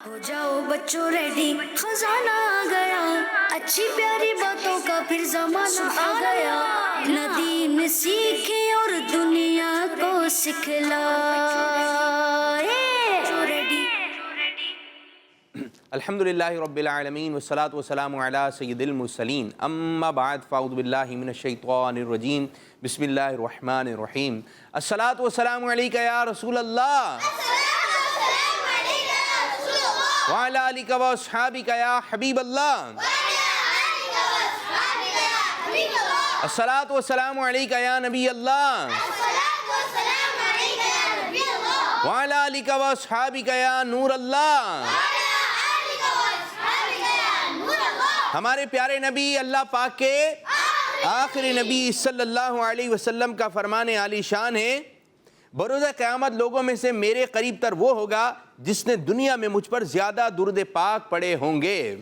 ہو جاؤ بچوں ریڈی، خزانہ آ گیا، اچھی پیاری باتوں کا پھر زمانہ آ گیا، ندیم سیکھے اور دنیا کو سکھلائے۔ الحمدللہ رب العالمین والصلاة والسلام علی سید المرسلین، اما بعد فاعوذ باللہ من الشیطان الرجیم، بسم اللہ الرحمن الرحیم۔ الصلاة والسلام علیکہ یا رسول اللہ، وعلی آلک و اصحابک یا حبیب اللہ، الصلاة والسلام علیکہ یا نبی اللہ، وعلی آلک و اصحابک یا نور اللہ۔ ہمارے پیارے نبی اللہ پاک کے آخری نبی صلی اللہ علیہ وسلم کا فرمان عالی شان ہے، بروز قیامت لوگوں میں سے میرے قریب تر وہ ہوگا جس نے دنیا میں مجھ پر زیادہ درود پاک پڑھے ہوں گے۔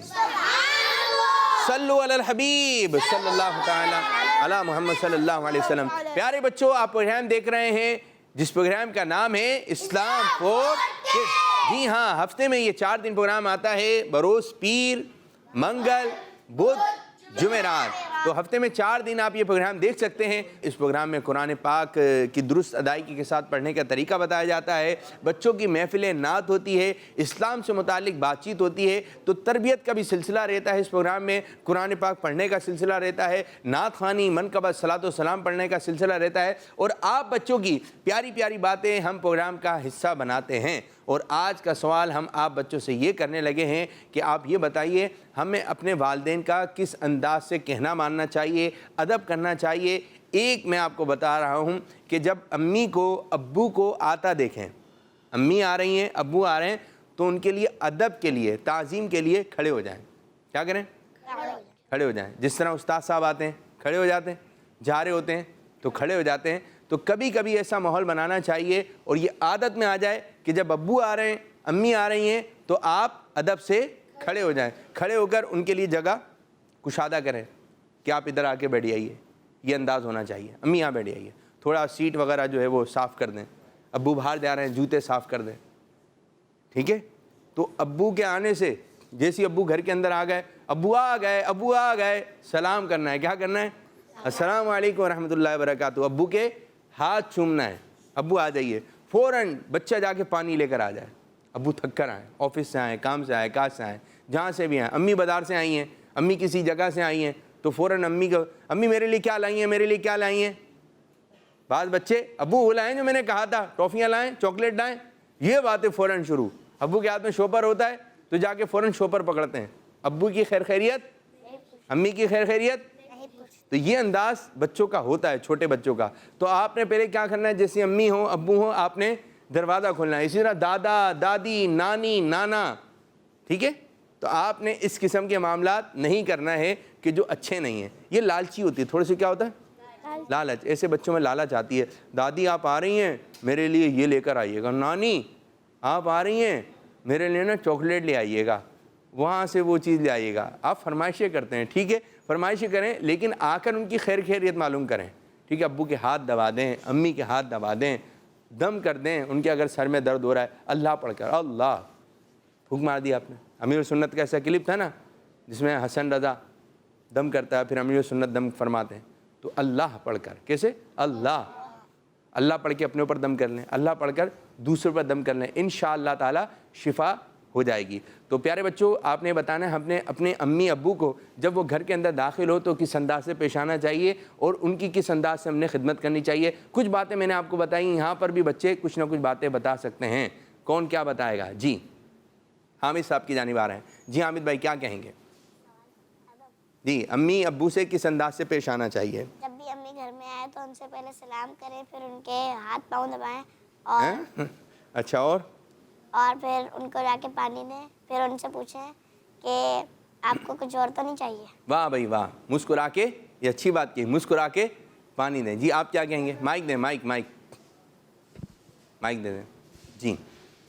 صلو علی الحبیب صلی اللہ تعالی علی محمد صلی اللہ علیہ وسلم۔ پیارے بچوں، آپ پروگرام دیکھ رہے ہیں جس پروگرام کا نام ہے اسلام فور کڈس۔ جی ہاں، ہفتے میں یہ 4 دن پروگرام آتا ہے، بروز پیر، منگل، بدھ، جمعرات۔ تو ہفتے میں 4 دن آپ یہ پروگرام دیکھ سکتے ہیں۔ اس پروگرام میں قرآن پاک کی درست ادائیگی کے ساتھ پڑھنے کا طریقہ بتایا جاتا ہے، بچوں کی محفل نعت ہوتی ہے، اسلام سے متعلق بات چیت ہوتی ہے، تو تربیت کا بھی سلسلہ رہتا ہے۔ اس پروگرام میں قرآن پاک پڑھنے کا سلسلہ رہتا ہے، نعت خوانی، منقبت، صلاۃ و سلام پڑھنے کا سلسلہ رہتا ہے، اور آپ بچوں کی پیاری پیاری باتیں ہم پروگرام کا حصہ بناتے ہیں۔ اور آج کا سوال ہم آپ بچوں سے یہ کرنے لگے ہیں کہ آپ یہ بتائیے ہمیں اپنے والدین کا کس انداز سے کہنا ماننا چاہیے، ادب کرنا چاہیے۔ ایک میں آپ کو بتا رہا ہوں کہ جب امی کو ابو کو آتا دیکھیں، امی آ رہی ہیں، ابو آ رہے ہیں، تو ان کے لیے ادب کے لیے، تعظیم کے لیے کھڑے ہو جائیں۔ کیا کریں؟ کھڑے ہو جائیں۔ جس طرح استاد صاحب آتے ہیں کھڑے ہو جاتے ہیں، جا رہے ہوتے ہیں تو کھڑے ہو جاتے ہیں۔ تو کبھی کبھی ایسا ماحول بنانا چاہیے اور یہ عادت میں آ جائے کہ جب ابو آ رہے ہیں، امی آ رہی ہیں، تو آپ ادب سے کھڑے ہو جائیں، کھڑے ہو کر ان کے لیے جگہ کشادہ کریں کہ آپ ادھر آ کے بیٹھ جائیے۔ یہ انداز ہونا چاہیے، امی یہاں بیٹھ جائیے، تھوڑا سیٹ وغیرہ جو ہے وہ صاف کر دیں، ابو باہر جا رہے ہیں جوتے صاف کر دیں، ٹھیک ہے؟ تو ابو کے آنے سے جیسے ابو گھر کے اندر آ گئے، ابو آ گئے، ابو آ گئے، سلام کرنا ہے۔ کیا کرنا ہے؟ السلام علیکم ورحمۃ اللہ وبرکاتہ۔ ابو کے ہاتھ چومنا ہے۔ ابو آ جائیے، فوراً بچہ جا کے پانی لے کر آ جائے۔ ابو تھک کر آئیں، آفس سے آئیں، کام سے آئیں، کاج سے آئیں، جہاں سے بھی آئیں، امی بازار سے آئی ہیں، امی کسی جگہ سے آئی ہیں، تو فوراً امی کو، امی میرے لیے کیا لائی ہیں، میرے لیے کیا لائی ہیں؟ بعض بچے ابو وہ لائیں جو میں نے کہا تھا، ٹافیاں لائیں، چاکلیٹ لائیں، یہ باتیں فوراً شروع۔ ابو کے ہاتھ میں شوپر ہوتا ہے تو جا کے فوراً شوپر پکڑتے ہیں۔ ابو کی خیر خیریت، امی کی خیر خیریت، تو یہ انداز بچوں کا ہوتا ہے، چھوٹے بچوں کا۔ تو آپ نے پہلے کیا کرنا ہے، جیسے امی ہوں، ابو ہوں، آپ نے دروازہ کھولنا ہے۔ اسی طرح دادا، دادی، نانی، نانا، ٹھیک ہے؟ تو آپ نے اس قسم کے معاملات نہیں کرنا ہے کہ جو اچھے نہیں ہیں۔ یہ لالچی ہوتی ہے، تھوڑی سی کیا ہوتا ہے؟ لالچ۔ ایسے بچوں میں لالچ آتی ہے۔ دادی آپ آ رہی ہیں، میرے لیے یہ لے کر آئیے گا۔ نانی آپ آ رہی ہیں، میرے لیے نا چاکلیٹ لے آئیے گا، وہاں سے وہ چیز لے آئیے گا۔ آپ فرمائشیں کرتے ہیں، ٹھیک ہے، فرمائشیں کریں، لیکن آ کر ان کی خیر خیریت معلوم کریں، ٹھیک ہے؟ ابو کے ہاتھ دبا دیں، امی کے ہاتھ دبا دیں، دم کر دیں ان کے، اگر سر میں درد ہو رہا ہے اللہ پڑھ کر، اللہ پھونک مار دی آپ نے۔ امیر سنت کا ایسا کلپ تھا نا جس میں حسن رضا دم کرتا ہے، پھر امیر سنت دم فرماتے ہیں، تو اللہ پڑھ کر، کیسے؟ اللہ، اللہ پڑھ کے اپنے اوپر دم کر لیں، اللہ پڑھ کر دوسرے پر دم کر لیں، انشاءاللہ تعالی شفا ہو جائے گی۔ تو پیارے بچوں، آپ نے بتانا ہے ہم نے اپنے امی ابو کو جب وہ گھر کے اندر داخل ہو تو کس انداز سے پیش آنا چاہیے اور ان کی کس انداز سے ہم نے خدمت کرنی چاہیے۔ کچھ باتیں میں نے آپ کو بتائی، یہاں پر بھی بچے کچھ نہ کچھ باتیں بتا سکتے ہیں۔ کون کیا بتائے گا؟ جی حامد صاحب کی جانب آ رہے ہیں۔ جی حامد بھائی کیا کہیں گے؟ جی امی ابو سے کس انداز سے پیش آنا چاہیے؟ جب بھی امی گھر میں آئے تو ان سے پہلے سلام کریں، پھر ان کے ہاتھ پاؤں دبائیں، اور اچھا، اور پھر ان کو جا کے پانی دیں، پھر ان سے پوچھیں کہ آپ کو کچھ اور تو نہیں چاہیے۔ واہ بھائی واہ، مسکرا کے، یہ اچھی بات کی، مسکرا کے پانی دیں۔ جی آپ کیا کہیں گے؟ مائک دیں، مائک مائک مائک دے دیں۔ جی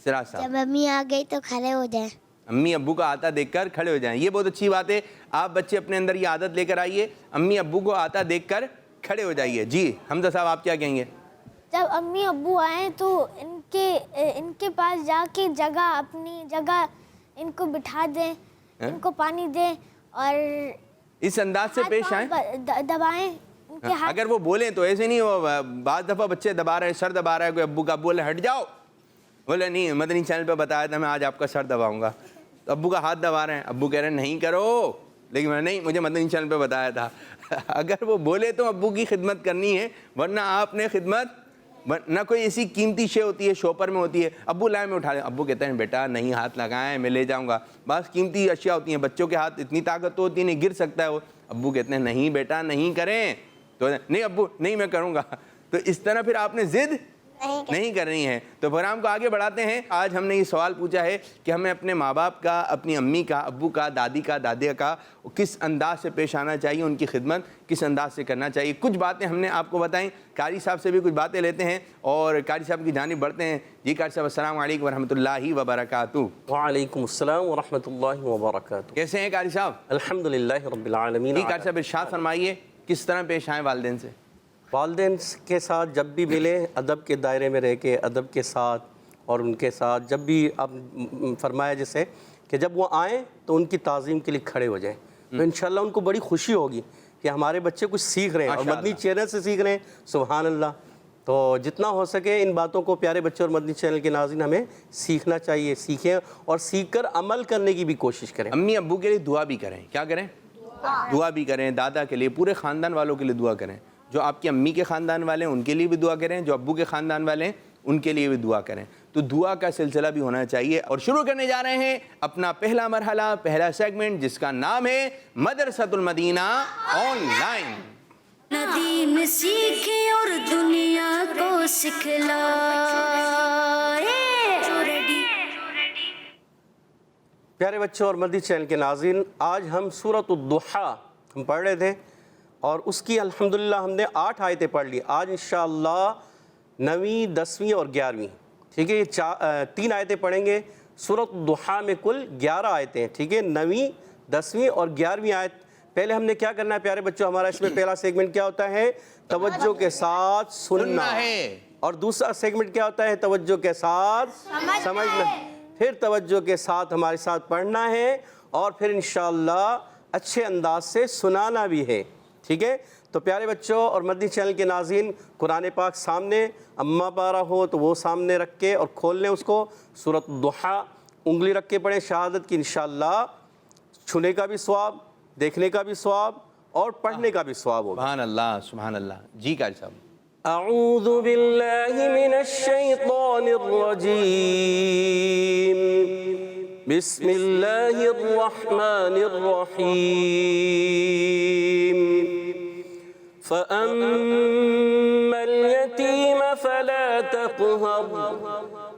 سراج صاحب۔ جب امی آ گئی تو کھڑے ہو جائیں۔ امی ابو کا آتا دیکھ کر کھڑے ہو جائیں، یہ بہت اچھی بات ہے۔ آپ بچے اپنے اندر یہ عادت لے کر آئیے، امی ابو کو آتا دیکھ کر کھڑے ہو جائیے۔ جی حمزہ صاحب آپ کیا کہیں گے؟ جب امی ابو آئیں تو ان کے پاس جا کے اپنی جگہ ان کو بٹھا دیں، ان کو پانی دیں اور اس انداز سے پیش آئیں. دبائیں ان کے ہاتھ. اگر وہ بولیں تو ایسے نہیں، وہ بعض دفعہ بچے دبا رہے ہیں، سر دبا رہا ہے، کوئی ابو کا بولے ہٹ جاؤ، بولے نہیں مدنی چینل پہ بتایا تھا میں آج آپ کا سر دباؤں گا، تو ابو کا ہاتھ دبا رہے ہیں، ابو کہہ رہے ہیں نہیں کرو، لیکن میں نہیں، مجھے مدنی چینل پہ بتایا تھا. اگر وہ بولے تو ابو کی خدمت کرنی ہے، ورنہ آپ نے خدمت نہ کوئی ایسی قیمتی شے ہوتی ہے شوپر میں ہوتی ہے، ابو لائے میں اٹھا لیں، ابو کہتے ہیں بیٹا نہیں ہاتھ لگائیں میں لے جاؤں گا. بعض قیمتی اشیاء ہوتی ہیں، بچوں کے ہاتھ اتنی طاقت تو ہوتی نہیں، گر سکتا ہے وہ، ابو کہتے ہیں نہیں بیٹا نہیں کریں، تو نہیں ابو نہیں میں کروں گا. تو اس طرح پھر آپ نے ضد نہیں کرنی ہے. تو پروگرام کو آگے بڑھاتے ہیں. آج ہم نے یہ سوال پوچھا ہے کہ ہمیں اپنے ماں باپ کا، اپنی امی کا، ابو کا، دادی کا، دادے کا کس انداز سے پیش آنا چاہیے، ان کی خدمت کس انداز سے کرنا چاہیے. کچھ باتیں ہم نے آپ کو بتائیں. قاری صاحب سے بھی کچھ باتیں لیتے ہیں اور قاری صاحب کی جانب بڑھتے ہیں. جی قاری صاحب السلام علیکم ورحمۃ اللہ وبرکاتہ. وعلیکم السلام ورحمۃ اللہ وبرکاتہ. کیسے ہیں قاری صاحب؟ الحمدللہ رب العالمین. جی قاری صاحب ارشاد فرمائیے کس طرح پیش آئیں والدین سے؟ والدین کے ساتھ جب بھی ملیں ادب کے دائرے میں رہ کے، ادب کے ساتھ، اور ان کے ساتھ جب بھی آپ فرمایا جیسے کہ جب وہ آئیں تو ان کی تعظیم کے لیے کھڑے ہو جائیں، تو انشاءاللہ ان کو بڑی خوشی ہوگی کہ ہمارے بچے کچھ سیکھ رہے ہیں اور مدنی چینل سے سیکھ رہے ہیں. سبحان اللہ. تو جتنا ہو سکے ان باتوں کو پیارے بچے اور مدنی چینل کے ناظرین ہمیں سیکھنا چاہیے، سیکھیں اور سیکھ کر عمل کرنے کی بھی کوشش کریں. امی ابو کے لیے دعا بھی کریں. کیا کریں؟ دعا بھی کریں. دادا کے لیے، پورے خاندان والوں کے لیے دعا کریں. جو آپ کی امی کے خاندان والے ہیں ان کے لیے بھی دعا کریں، جو ابو کے خاندان والے ہیں ان کے لیے بھی دعا کریں. تو دعا کا سلسلہ بھی ہونا چاہیے. اور شروع کرنے جا رہے ہیں اپنا پہلا مرحلہ، پہلا سیگمنٹ، جس کا نام ہے مدرسۃ المدینہ آن لائن. ندیم سیکھے اور دنیا کو سکھلائے. پیارے بچوں اور مدنی چینل کے ناظرین، آج ہم سورۃ الضحیٰ ہم پڑھ رہے تھے اور اس کی الحمدللہ ہم نے 8 آیتیں پڑھ لی. آج انشاءاللہ 9ویں، 10ویں اور 11ویں. ٹھیک ہے، یہ 3 آیتیں پڑھیں گے. سورۃ الضحیٰ میں کل 11 آیتیں ہیں. ٹھیک ہے، 9ویں، 10ویں اور 11ویں آیت. پہلے ہم نے کیا کرنا ہے پیارے بچوں؟ ہمارا اس میں پہلا سیگمنٹ کیا ہوتا ہے؟ توجہ کے ساتھ سننا ہے. اور دوسرا سیگمنٹ کیا ہوتا ہے؟ توجہ کے ساتھ سمجھنا. پھر توجہ کے ساتھ ہمارے ساتھ پڑھنا ہے اور پھر انشاءاللہ اچھے انداز سے سنانا بھی ہے. ٹھیک ہے، تو پیارے بچوں اور مدنی چینل کے ناظرین، قرآن پاک سامنے، اما پارہ ہو تو وہ سامنے رکھ کے اور کھول لیں اس کو. سورۃ الضحیٰ انگلی رکھ کے پڑھیں شہادت کی. انشاءاللہ چھونے کا بھی ثواب، دیکھنے کا بھی ثواب اور پڑھنے کا بھی ثواب ہوگا. سبحان اللہ سبحان اللہ. جی قاری صاحب. اعوذ باللہ من الشیطان الرجیم. بسم اللہ الرحمن الرحیم. فأما اليتيم فلا تقهر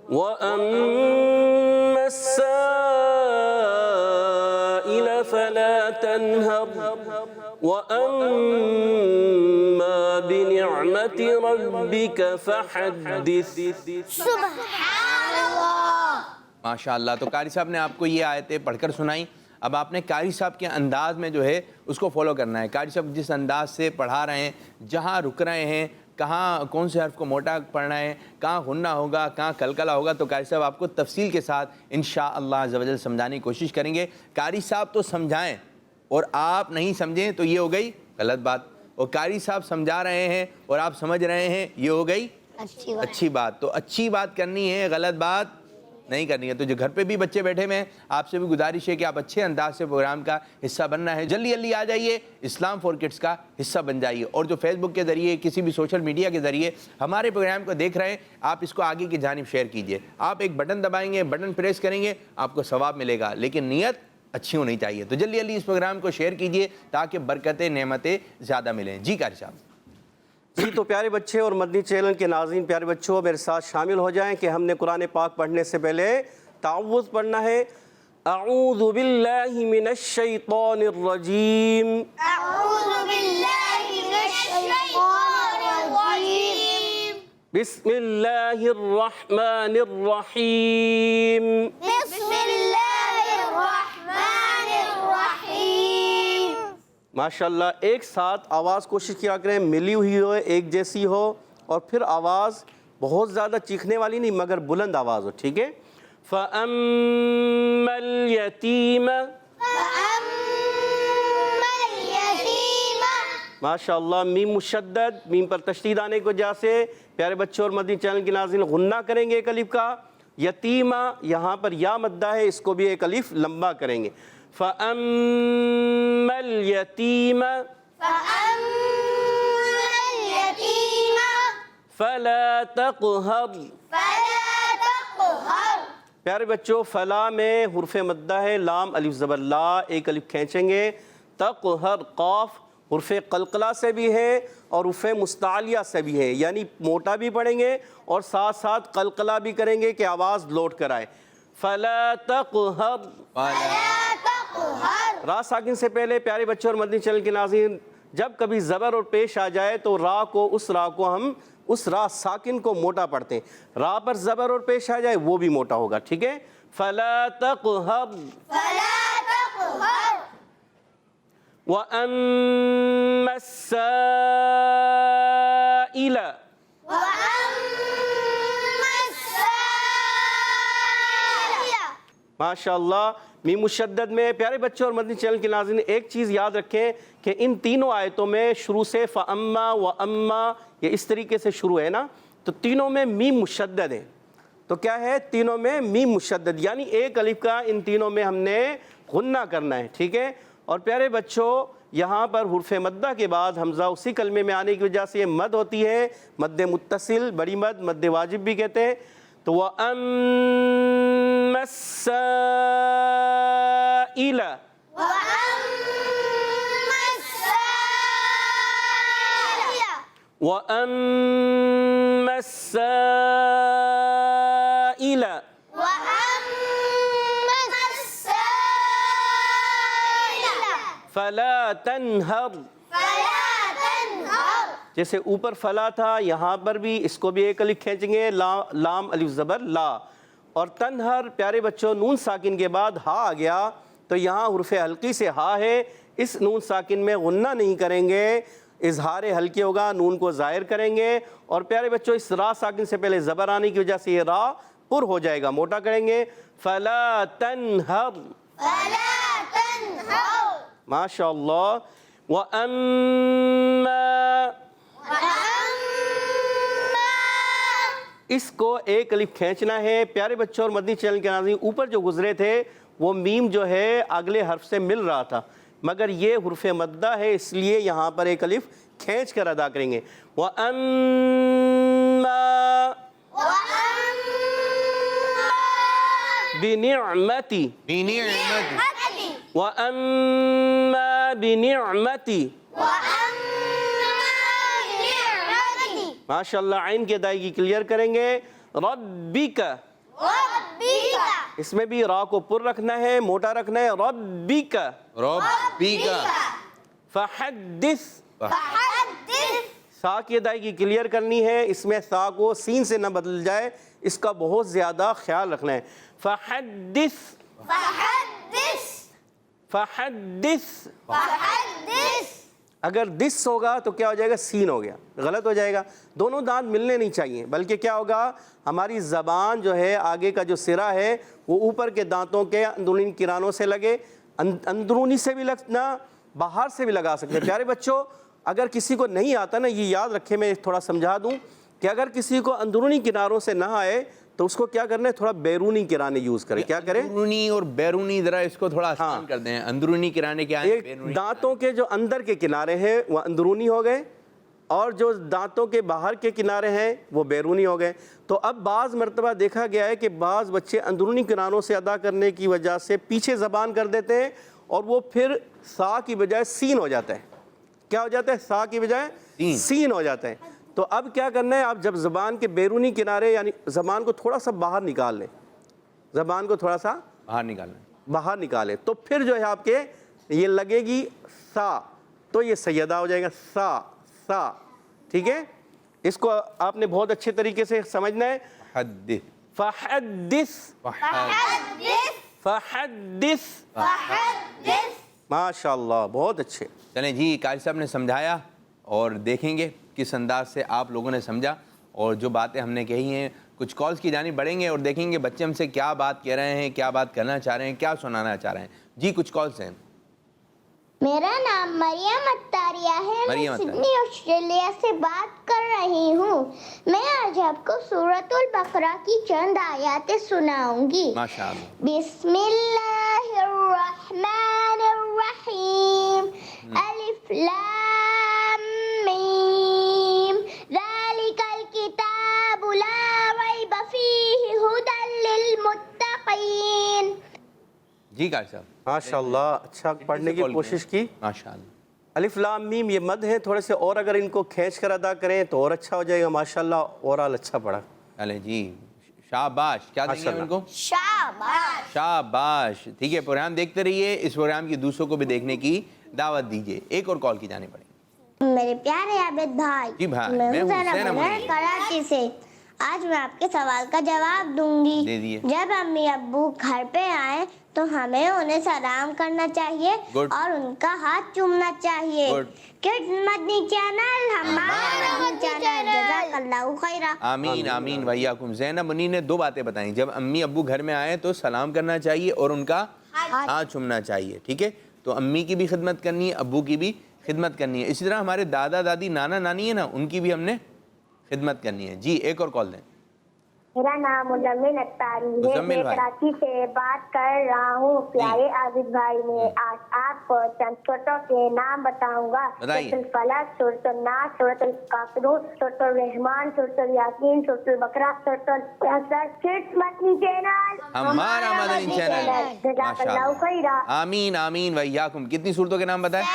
وأما السائل فلا تنهر وأما بنعمة ربك فحدث. سبحان اللہ. ماشاء اللہ. تو قاری صاحب نے آپ کو یہ آیتیں پڑھ کر سنائیں. اب آپ نے قاری صاحب کے انداز میں جو ہے اس کو فالو کرنا ہے. قاری صاحب جس انداز سے پڑھا رہے ہیں، جہاں رک رہے ہیں، کہاں کون سے حرف کو موٹا پڑھنا ہے، کہاں غنہ ہوگا، کہاں کلکلا ہوگا، تو قاری صاحب آپ کو تفصیل کے ساتھ انشاءاللہ عز و جل سمجھانے کی کوشش کریں گے. قاری صاحب تو سمجھائیں اور آپ نہیں سمجھیں تو یہ ہو گئی غلط بات. اور قاری صاحب سمجھا رہے ہیں اور آپ سمجھ رہے ہیں، یہ ہو گئی اچھی بات. تو اچھی بات کرنی ہے، غلط بات نہیں کرنی ہے. تو جو گھر پہ بھی بچے بیٹھے ہوئے ہیں، آپ سے بھی گزارش ہے کہ آپ اچھے انداز سے پروگرام کا حصہ بننا ہے. جلدی جلدی آ جائیے، اسلام فور کڈس کا حصہ بن جائیے. اور جو فیس بک کے ذریعے، کسی بھی سوشل میڈیا کے ذریعے ہمارے پروگرام کو دیکھ رہے ہیں، آپ اس کو آگے کی جانب شیئر کیجئے. آپ ایک بٹن دبائیں گے، بٹن پریس کریں گے، آپ کو ثواب ملے گا، لیکن نیت اچھی ہونی چاہیے. تو جلدی جلدی اس پروگرام کو شیئر کیجئے تاکہ برکتیں، نعمتیں زیادہ ملیں. جی قاری صاحب. جی، تو پیارے بچے اور مدنی چینل کے ناظرین، پیارے بچوں میرے ساتھ شامل ہو جائیں کہ ہم نے قرآن پاک پڑھنے سے پہلے تعوذ پڑھنا ہے. اعوذ باللہ من الشیطان الرجیم. اعوذ باللہ من الشیطان الرجیم. بسم اللہ الرحمن الرحیم. بسم اللہ الرحمن الرحیم. ماشاءاللہ ایک ساتھ آواز کوشش کیا کریں ملی ہوئی ہو، ایک جیسی ہو، اور پھر آواز بہت زیادہ چیخنے والی نہیں مگر بلند آواز ہو. ٹھیک ہے. فَأَمَّا اليتیم، ماشاء اللہ میم مشدد، میم پر تشدید آنے کی وجہ سے پیارے بچوں اور مدنی چینل کے ناظرین غنہ کریں گے ایک الف کا. یتیمہ یہاں پر یا مدہ ہے، اس کو بھی ایک الف لمبا کریں گے. فَأَمَّا الْيَتِيمَ فَلَا تَقْهَرْ. پیارے بچوں فلا میں حرف مدہ ہے، لام الف زبر لا، ایک الف کھینچیں گے. تقہر قاف حرف قلقلہ سے بھی ہے اور حرف مستعلیہ سے بھی ہے، یعنی موٹا بھی پڑھیں گے اور ساتھ ساتھ قلقلہ بھی کریں گے کہ آواز لوٹ کر آئے. فلا تقہر. را ساکن سے پہلے پیارے بچوں اور مدنی چینل کے ناظرین جب کبھی زبر اور پیش آ جائے تو را کو ہم اس را ساکن کو موٹا پڑھتے ہیں. را پر زبر اور پیش آ جائے وہ بھی موٹا ہوگا، ٹھیک ہے. فلا تقہر. وَأَمَّا السَّائِلَ. ماشاءاللہ میم مشدد میں پیارے بچوں اور مدنی چینل کے ناظرین ایک چیز یاد رکھیں کہ ان تینوں آیتوں میں شروع سے فَأَمَّا وَأَمَّا یہ اس طریقے سے شروع ہے نا، تو تینوں میں میم مشدد ہے. تو کیا ہے؟ تینوں میں میم مشدد، یعنی ایک الف کا ان تینوں میں ہم نے غنہ کرنا ہے، ٹھیک ہے. اور پیارے بچوں یہاں پر حرف مدہ کے بعد حمزہ اسی کلمے میں آنے کی وجہ سے یہ مد ہوتی ہے، مد متصل، بڑی مد، مد واجب بھی کہتے ہیں. تو وَأَمَّا السَّائِلَ. وَأَمَّا السَّائِلَ. فَلَا تَنْهَرْ. جیسے اوپر فلا تھا یہاں پر بھی اس کو بھی ایک الف کھینچیں گے، لام الف زبر لا. اور تنہر پیارے بچوں نون ساکن کے بعد ہا آ گیا تو یہاں حرف حلقی سے ہا ہے، اس نون ساکن میں غنہ نہیں کریں گے، اظہار حلقی ہوگا، نون کو ظاہر کریں گے. اور پیارے بچوں اس را ساکن سے پہلے زبر آنے کی وجہ سے یہ را پر ہو جائے گا، موٹا کریں گے. فلا تنہر. ماشاء اللہ. وَأَمَّا اس کو ایک الف کھینچنا ہے. پیارے بچوں اور مدنی چینل کے ناظرین اوپر جو گزرے تھے وہ میم جو ہے اگلے حرف سے مل رہا تھا، مگر یہ حرف مدہ ہے اس لیے یہاں پر ایک الف کھینچ کر ادا کریں گے. وَأَمَّا بِنِعْمَتِ. وَأَمَّا بِنِعْمَتِ. ماشاءاللہ عین کی ادائیگی کلیئر کریں گے. ربک. اس میں بھی را کو پر رکھنا ہے، موٹا رکھنا ہے. ربک. فحدث. سا کی ادائیگی کلیئر کرنی ہے، اس میں سا کو سین سے نہ بدل جائے، اس کا بہت زیادہ خیال رکھنا ہے. فحدث. فحدث. اگر دس ہوگا تو کیا ہو جائے گا؟ سین ہو گیا، غلط ہو جائے گا. دونوں دانت ملنے نہیں چاہیے، بلکہ کیا ہوگا ہماری زبان جو ہے آگے کا جو سرا ہے وہ اوپر کے دانتوں کے اندرونی کرانوں سے لگے، اندرونی سے بھی لگنا، باہر سے بھی لگا سکتے ہیں. پیارے بچوں اگر کسی کو نہیں آتا نا، یہ یاد رکھے، میں تھوڑا سمجھا دوں کہ اگر کسی کو اندرونی کناروں سے نہ آئے تو اس کو کیا کرنا ہے؟ تھوڑا بیرونی کرانے یوز کریں. کیا کریں؟ اندرونی اور بیرونی، ذرا اس کو تھوڑا آسان کر دیں. اندرونی کرانے کیا ہے؟ بیرونی. دانتوں کے جو اندر کے کنارے ہیں وہ اندرونی ہو گئے اور جو دانتوں کے باہر کے کنارے ہیں وہ بیرونی ہو گئے. تو اب بعض مرتبہ دیکھا گیا ہے کہ بعض بچے اندرونی کناروں سے ادا کرنے کی وجہ سے پیچھے زبان کر دیتے ہیں اور وہ پھر سا کی بجائے سین ہو جاتا ہے. کیا ہو جاتا ہے؟ سا کی بجائے سین ہو جاتا ہے. تو اب کیا کرنا ہے؟ آپ جب زبان کے بیرونی کنارے یعنی زبان کو تھوڑا سا باہر نکال لیں، زبان کو تھوڑا سا باہر نکالیں تو پھر جو ہے آپ کے یہ لگے گی سا، تو یہ سیدہ ہو جائے گا. سا سا، ٹھیک ہے. اس کو آپ نے بہت اچھے طریقے سے سمجھنا ہے. فحدث. فحدث. ماشاءاللہ بہت اچھے. چلیں جی، قاری صاحب نے سمجھایا اور دیکھیں گے کس انداز سے آپ لوگوں نے سمجھا، اور جو باتیں ہم نے کہی ہیں کچھ کالز کی جانب بڑھیں گے اور دیکھیں گے بچے ہم سے کیا بات کہہ رہے ہیں, کیا بات کرنا چاہ رہے ہیں, کیا سنانا چاہ رہے ہیں. جی کچھ کالز ہیں. میرا نام مریم اتاریہ ہے. مریم میں اتاریہ. سڈنی آسٹریلیا سے بات کر رہی ہوں. میں آج آپ کو سورۃ البقرہ کی چند آیاتیں سناؤں گی. ماشاء اللہ. بسم اللہ الرحمن الرحیم. الف لام میم ذالک الکتاب لا ریب فیہ ھدی للمتقین. جی قاری صاحب ماشاء اللہ اچھا پڑھنے کی کوشش کی. ماشاء اللہ. الف لام میم یہ مد ہے, تھوڑے سے اور اگر ان کو کھینچ کر ادا کریں تو اور اچھا ہو جائے گا. ماشاءاللہ اورال اچھا پڑھا. چلیں جی شاباش. کیا دیں گے ہم ان کو؟ شاباش. شاباش. ٹھیک ہے, پروگرام دیکھتے رہیے, اس پروگرام کی دوسروں کو بھی دیکھنے کی دعوت دیجیے. ایک اور کال کی جانے پڑے گی. میرے پیارے عابد بھائی, جی بھائی, میں میں ہوں ہوں زینب منیر. کراچی سے. آج میں آپ کے سوال کا جواب دوں گی. دے دیے. جب امی ابو گھر پہ آئیں تو ہمیں انہیں سلام کرنا چاہیے اور ان کا ہاتھ چومنا چاہیے. کڈز مدنی چینل ہمارا مدنی چینل. جزاک اللہ خیرا. آمین آمین ویاکم. زینب منیر نے 2 باتیں بتائیں. جب امی ابو گھر میں آئیں تو سلام کرنا چاہیے اور ان کا ہاتھ چومنا چاہیے. ٹھیک ہے, تو امی کی بھی خدمت کرنی ہے, ابو کی بھی خدمت کرنی ہے. اسی طرح ہمارے دادا دادی نانا نانی ہے نا, ان کی بھی ہم نے خدمت کرنی ہے. جی ایک اور کال دیں. میرا نام مزمل اتاری ہے. مزمل میں بھائی. کراچی سے بات کر رہا ہوں. پیارے عابد بھائی, میں آج آپ کو چند سورتوں کے نام بتاؤں گا. بتائیے. سورۃ الفلق, سورۃ الناس, سورۃ الکافرون, سورۃ الرحمن, سورۃ الیاسین, سورۃ البقرہ, سورۃ الکوثر. کڈز مدنی چینل ہمارا مدنی چینل. جزاک اللہ خیرا. آمین آمین ویاکم. کتنی صورتوں کے نام بتائیں؟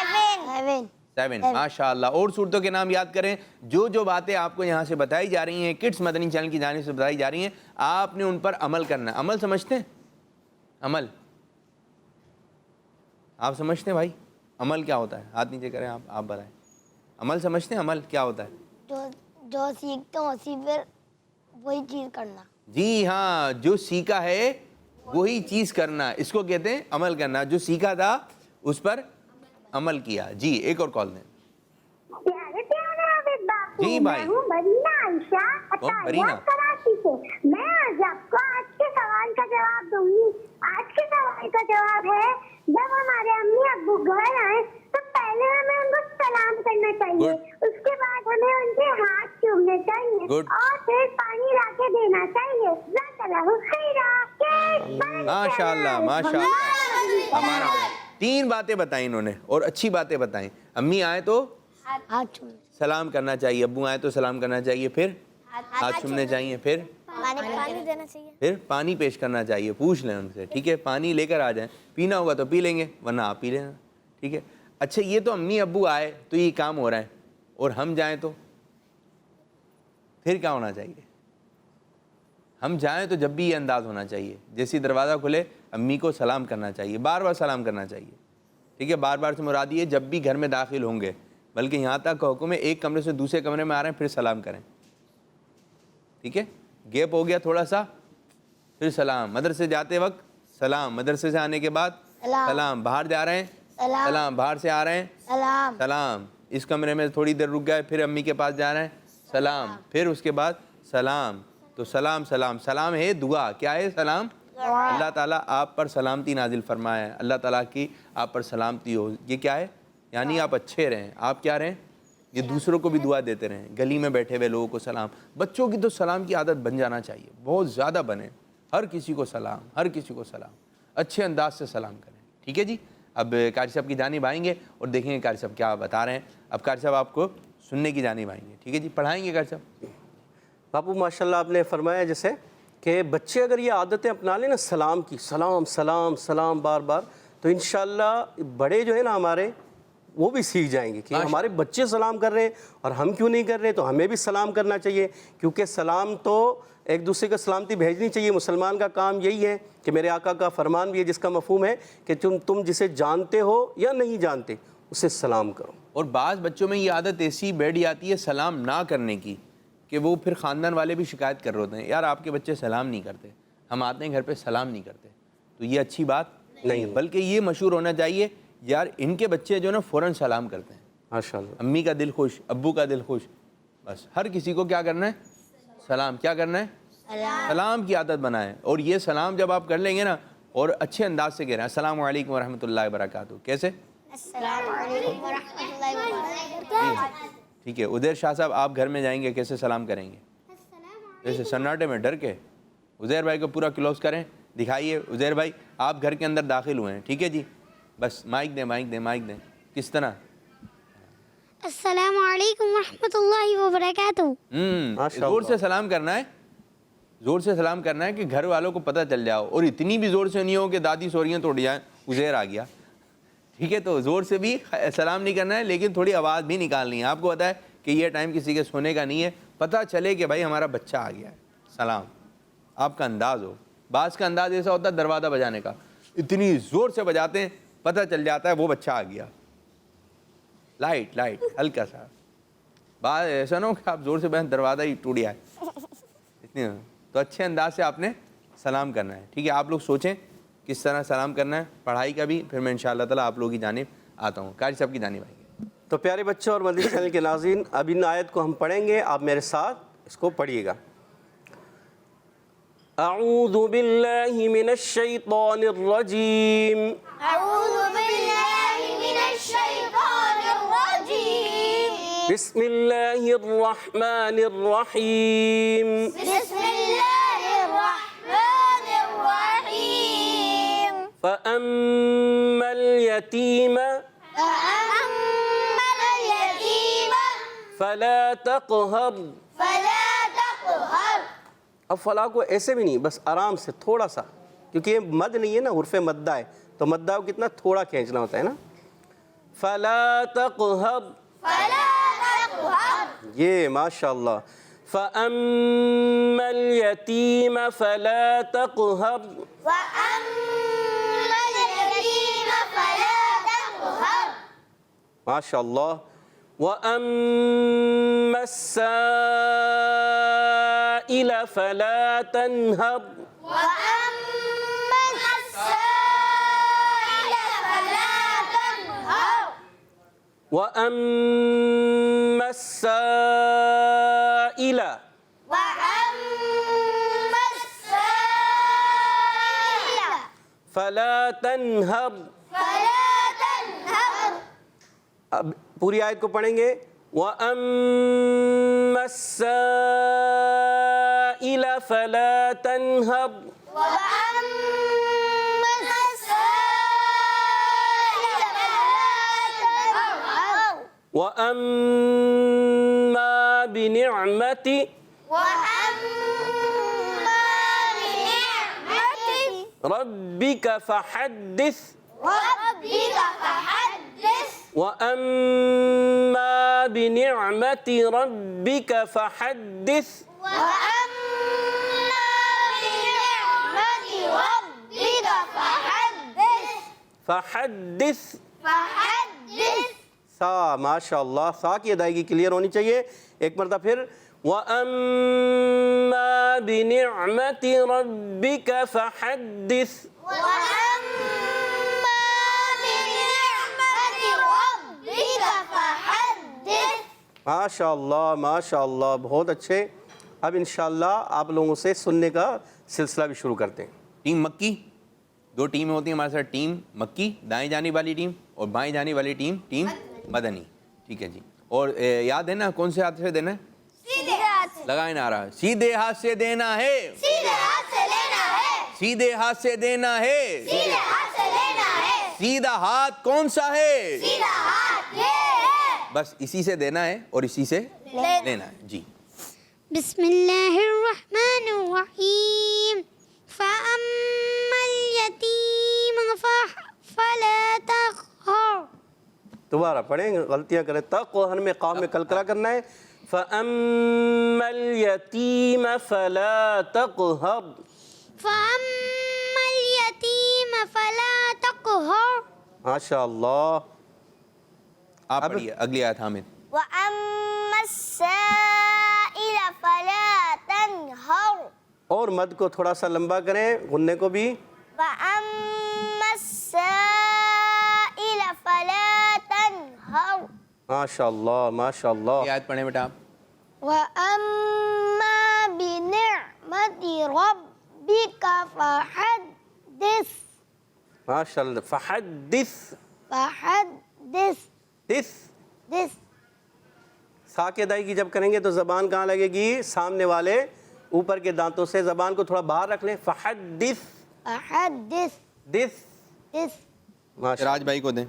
7. ماشاء اللہ. اور صورتوں کے نام یاد کریں. جو باتیں آپ کو یہاں سے بتائی جا رہی ہیں, کڈز مدنی چینل کی جانب سے بتائی جا رہی ہیں, آپ نے ان پر عمل کرنا ہے. عمل سمجھتے ہیں؟ عمل آپ سمجھتے ہیں بھائی؟ عمل کیا ہوتا ہے؟ ہاتھ نیچے کریں. آپ بتائیں, عمل سمجھتے ہیں؟ عمل کیا ہوتا ہے؟ جو سیکھتے ہیں اسی پھر وہی چیز کرنا. جی ہاں, جو سیکھا ہے وہی چیز کرنا, اس کو کہتے ہیں عمل کرنا. جو سیکھا تھا اس پر عمل کیا. جی ایک اور کال دیں. پیارے پیارے عابد باپو, جی بھائی. میں ہوں برینا عائشہ برینا؟ اتاریہ کراچی سے. میں آج آپ کو آج کے سوال کا جواب دوں گی. آج کے سوال کا جواب ہے, جب ہمارے امی ابو گھر آئیں تو پہلے ہمیں ان کو سلام کرنا چاہیے. اس کے بعد ہمیں ان کے ہاتھ چومنے چاہیے اور پھر پانی لا کے دینا چاہیے. جزاک اللہ خیرا. ماشاء اللہ ماشاء اللہ. ہمارا 3 باتیں بتائیں انہوں نے اور اچھی باتیں بتائیں. امی آئے تو ہاتھ چومنا. سلام کرنا چاہیے, ابو آئے تو سلام کرنا چاہیے, پھر ہاتھ چومنے چاہیے, پھر پانی دینا چاہیے. پھر پانی پیش کرنا چاہیے. پوچھ لیں ان سے, ٹھیک ہے, پانی لے کر آ جائیں. پینا ہوگا تو پی لیں گے, ورنہ آپ پی لینا. ٹھیک ہے. اچھا یہ تو امی ابو آئے تو یہ کام ہو رہا ہے, اور ہم جائیں تو پھر کیا ہونا چاہیے؟ ہم جائیں تو جب بھی یہ انداز ہونا چاہیے, جیسے دروازہ کھلے امی کو سلام کرنا چاہیے, بار بار سلام کرنا چاہیے. ٹھیک ہے, بار بار سے مراد یہ جب بھی گھر میں داخل ہوں گے, بلکہ یہاں تک کا حکم ہے ایک کمرے سے دوسرے کمرے میں آ رہے ہیں پھر سلام کریں. ٹھیک ہے, گیپ ہو گیا تھوڑا سا, پھر سلام. مدرسے جاتے وقت سلام, مدرسے سے آنے کے بعد سلام. باہر جا رہے ہیں سلام, باہر سے آ رہے ہیں سلام. سلام. اس کمرے میں تھوڑی دیر رک گئے, پھر امی کے پاس جا رہے ہیں سلام, پھر اس کے بعد سلام. تو سلام سلام سلام ہے دعا. کیا ہے سلام؟ اللہ تعالیٰ آپ پر سلامتی نازل فرمائے, اللہ تعالیٰ کی آپ پر سلامتی ہو. یہ کیا ہے؟ یعنی آپ اچھے رہیں. آپ کیا رہیں؟ یہ دوسروں کو بھی دعا دیتے رہیں. گلی میں بیٹھے ہوئے لوگوں کو سلام. بچوں کی تو سلام کی عادت بن جانا چاہیے, بہت زیادہ بنے. ہر کسی کو سلام, ہر کسی کو سلام, اچھے انداز سے سلام کریں. ٹھیک ہے جی. اب قاری صاحب کی جانب آئیں گے اور دیکھیں گے قاری صاحب کیا بتا رہے ہیں. اب قاری صاحب آپ کو سننے کی جانب آئیں گے. ٹھیک ہے جی, پڑھائیں گے قاری صاحب. باپو ماشاءاللہ آپ نے فرمایا جیسے کہ بچے اگر یہ عادتیں اپنا لیں نا سلام کی, سلام سلام سلام بار بار, تو انشاءاللہ بڑے جو ہے نا ہمارے وہ بھی سیکھ جائیں گے کہ ہمارے بچے سلام کر رہے ہیں اور ہم کیوں نہیں کر رہے, تو ہمیں بھی سلام کرنا چاہیے. کیونکہ سلام تو ایک دوسرے کو سلامتی بھیجنی چاہیے. مسلمان کا کام یہی ہے کہ میرے آقا کا فرمان بھی ہے جس کا مفہوم ہے کہ تم جسے جانتے ہو یا نہیں جانتے اسے سلام کرو. اور بعض بچوں میں یہ عادت ایسی بیٹھ جاتی ہے سلام نہ کرنے کی کہ وہ پھر خاندان والے بھی شکایت کر رہے ہوتے ہیں, یار آپ کے بچے سلام نہیں کرتے, ہم آتے ہیں گھر پہ سلام نہیں کرتے. تو یہ اچھی بات نہیں, بلکہ یہ مشہور ہونا چاہیے یار ان کے بچے جو نا فوراً سلام کرتے ہیں. ماشاءاللہ. امی کا دل خوش, ابو کا دل خوش, بس ہر کسی کو کیا کرنا ہے؟ سلام. کیا کرنا ہے؟ سلام کی عادت بنائیں، اور یہ سلام جب آپ کر لیں گے نا اور اچھے انداز سے کہہ رہے ہیں السلام علیکم ورحمۃ اللہ وبرکاتہ، کیسے؟ السلام علیکم ورحمۃ اللہ وبرکاتہ. ٹھیک ہے. عزیر شاہ صاحب آپ گھر میں جائیں گے کیسے سلام کریں گے؟ جیسے سناٹے میں ڈر کے. عزیر بھائی کو پورا کلوز کریں، دکھائیے. عزیر بھائی آپ گھر کے اندر داخل ہوئے ہیں، ٹھیک ہے جی، بس مائک دیں مائک دیں مائک دیں. کس طرح؟ السلام علیکم ورحمۃ اللہ وبرکاتہ. زور سے سلام کرنا ہے، زور سے سلام کرنا ہے کہ گھر والوں کو پتہ چل جاؤ، اور اتنی بھی زور سے نہیں ہو کہ دادی سوریاں توڑ جائیں عزیر آ گیا. ٹھیک ہے، تو زور سے بھی سلام نہیں کرنا ہے، لیکن تھوڑی آواز بھی نکالنی ہے. آپ کو پتہ ہے کہ یہ ٹائم کسی کے سونے کا نہیں ہے، پتہ چلے کہ بھائی ہمارا بچہ آ گیا ہے. سلام آپ کا انداز ہو. بعض کا انداز ایسا ہوتا ہے دروازہ بجانے کا، اتنی زور سے بجاتے ہیں پتہ چل جاتا ہے وہ بچہ آ گیا. لائٹ لائٹ ہلکا سا. بعض ایسا نہ ہو کہ آپ زور سے بجائیں دروازہ ہی ٹوٹ جائے. اتنی تو اچھے انداز سے آپ نے سلام کرنا ہے. ٹھیک ہے، آپ لوگ سوچیں کس طرح سلام کرنا ہے، پڑھائی کا بھی، پھر میں انشاءاللہ تعالیٰ آپ لوگوں کی جانب آتا ہوں. قاری صاحب کی جانب آئیں گے. تو پیارے بچوں اور مدنی چینل کے ناظرین، اب ان آیت کو ہم پڑھیں گے، آپ میرے ساتھ اس کو پڑھیے گا. اعوذ باللہ من الشیطان الرجیم. اعوذ باللہ من الشیطان الرجیم. بسم اللہ الرحمن الرحیم. بسم اللہ الرحمن الرحیم. فأما اليتیم فأما اليتیم فلا تقہر. فلا تقہر. اب فلا کو ایسے بھی نہیں، بس آرام سے تھوڑا سا، کیونکہ یہ مد نہیں ہے نا، حرف مدہ ہے، تو مدہ کو کتنا تھوڑا کھینچنا ہوتا ہے نا. فلا تقہر. فلا تقہر. یہ ماشاءاللہ. فأما اليتیم فلا تقہر. وأما اليتیم فلا تقہر. ماشاءاللہ. وأما السائل فلا تنہر. وأما السائل فلا تنهر. وأما السائل وأما السائل فلا تنہر. فلا تنهر. اب پوری آیت کو پڑھیں گے. وَأَمَّا السَّائِلَ فَلَا تَنْهَرْ. وأما السائل فلا تنهر. وَأَمَّا بِنِعْمَةِ وأما بنعمة رَبِّكَ فَحَدِّثْ. ربك فحدث. وَأَمَّا بِنِعْمَةِ رَبِّكَ فَحَدِّثْ. وأما بنعمة ربك فحدث. فَحَدِّثْ. فحدث. سا ماشاءاللہ، سا کی ادائیگی کلیئر ہونی چاہیے. ایک مرتبہ پھر. وَأَمَّا بِنِعْمَةِ رَبِّكَ فَحَدِّثْ. وأما بنعمة ربك فحدث. ماشاءاللہ ماشاءاللہ، بہت اچھے. اب انشاءاللہ آپ لوگوں سے سننے کا سلسلہ بھی شروع کرتے ہیں. ٹیم مکی، دو ٹیمیں ہوتی ہیں ہمارے ساتھ، ٹیم مکی دائیں جانب والی ٹیم اور بائیں جانب والی ٹیم مدنی. ٹھیک ہے جی. اور یاد ہے نا کون سے ہاتھ سے دینا ہے؟ سیدھے ہاتھ سے. لگائیں نعرہ، سیدھے ہاتھ سے دینا ہے. سیدھے ہاتھ سے لینا ہے. سیدھے ہاتھ سے دینا ہے. سیدھے ہاتھ سے لینا ہے. سیدھا ہاتھ کون سا ہے؟ سیدھا ہاتھ یہ ہے. بس اسی سے دینا ہے اور اسی سے لینا ہے. جی. بسم اللہ الرحمن الرحیم. فأما اليتیم فلا تقہر. دوبارہ پڑھیں، غلطیاں کریں. تقہر میں قاف میں کلکلا کرنا ہے. فَأَمَّا الْيَتِيمَ فَلَا تَقْهَرْ. فأما اليتیم فلا تقہر. ماشاءاللہ. آپ پڑھیے اگلی آیت حامد. وأما السائل فلا تنہر. اور مد کو تھوڑا سا لمبا کریں، غننے کو بھی. وأما السائل فلا تنہر. ماشاءاللہ ماشاءاللہ. یہ آیت پڑھیں بیٹا آپ. وأما بنعمة ربك فحدث ماشاء اللہ. فحدث فحدث دس. دس سا کی ادائیگی جب کریں گے تو زبان کہاں لگے گی؟ سامنے والے اوپر کے دانتوں سے. زبان کو تھوڑا باہر رکھ لیں. فحدث فحدث دس. دس ماشاء سراج بھائی کو دیں.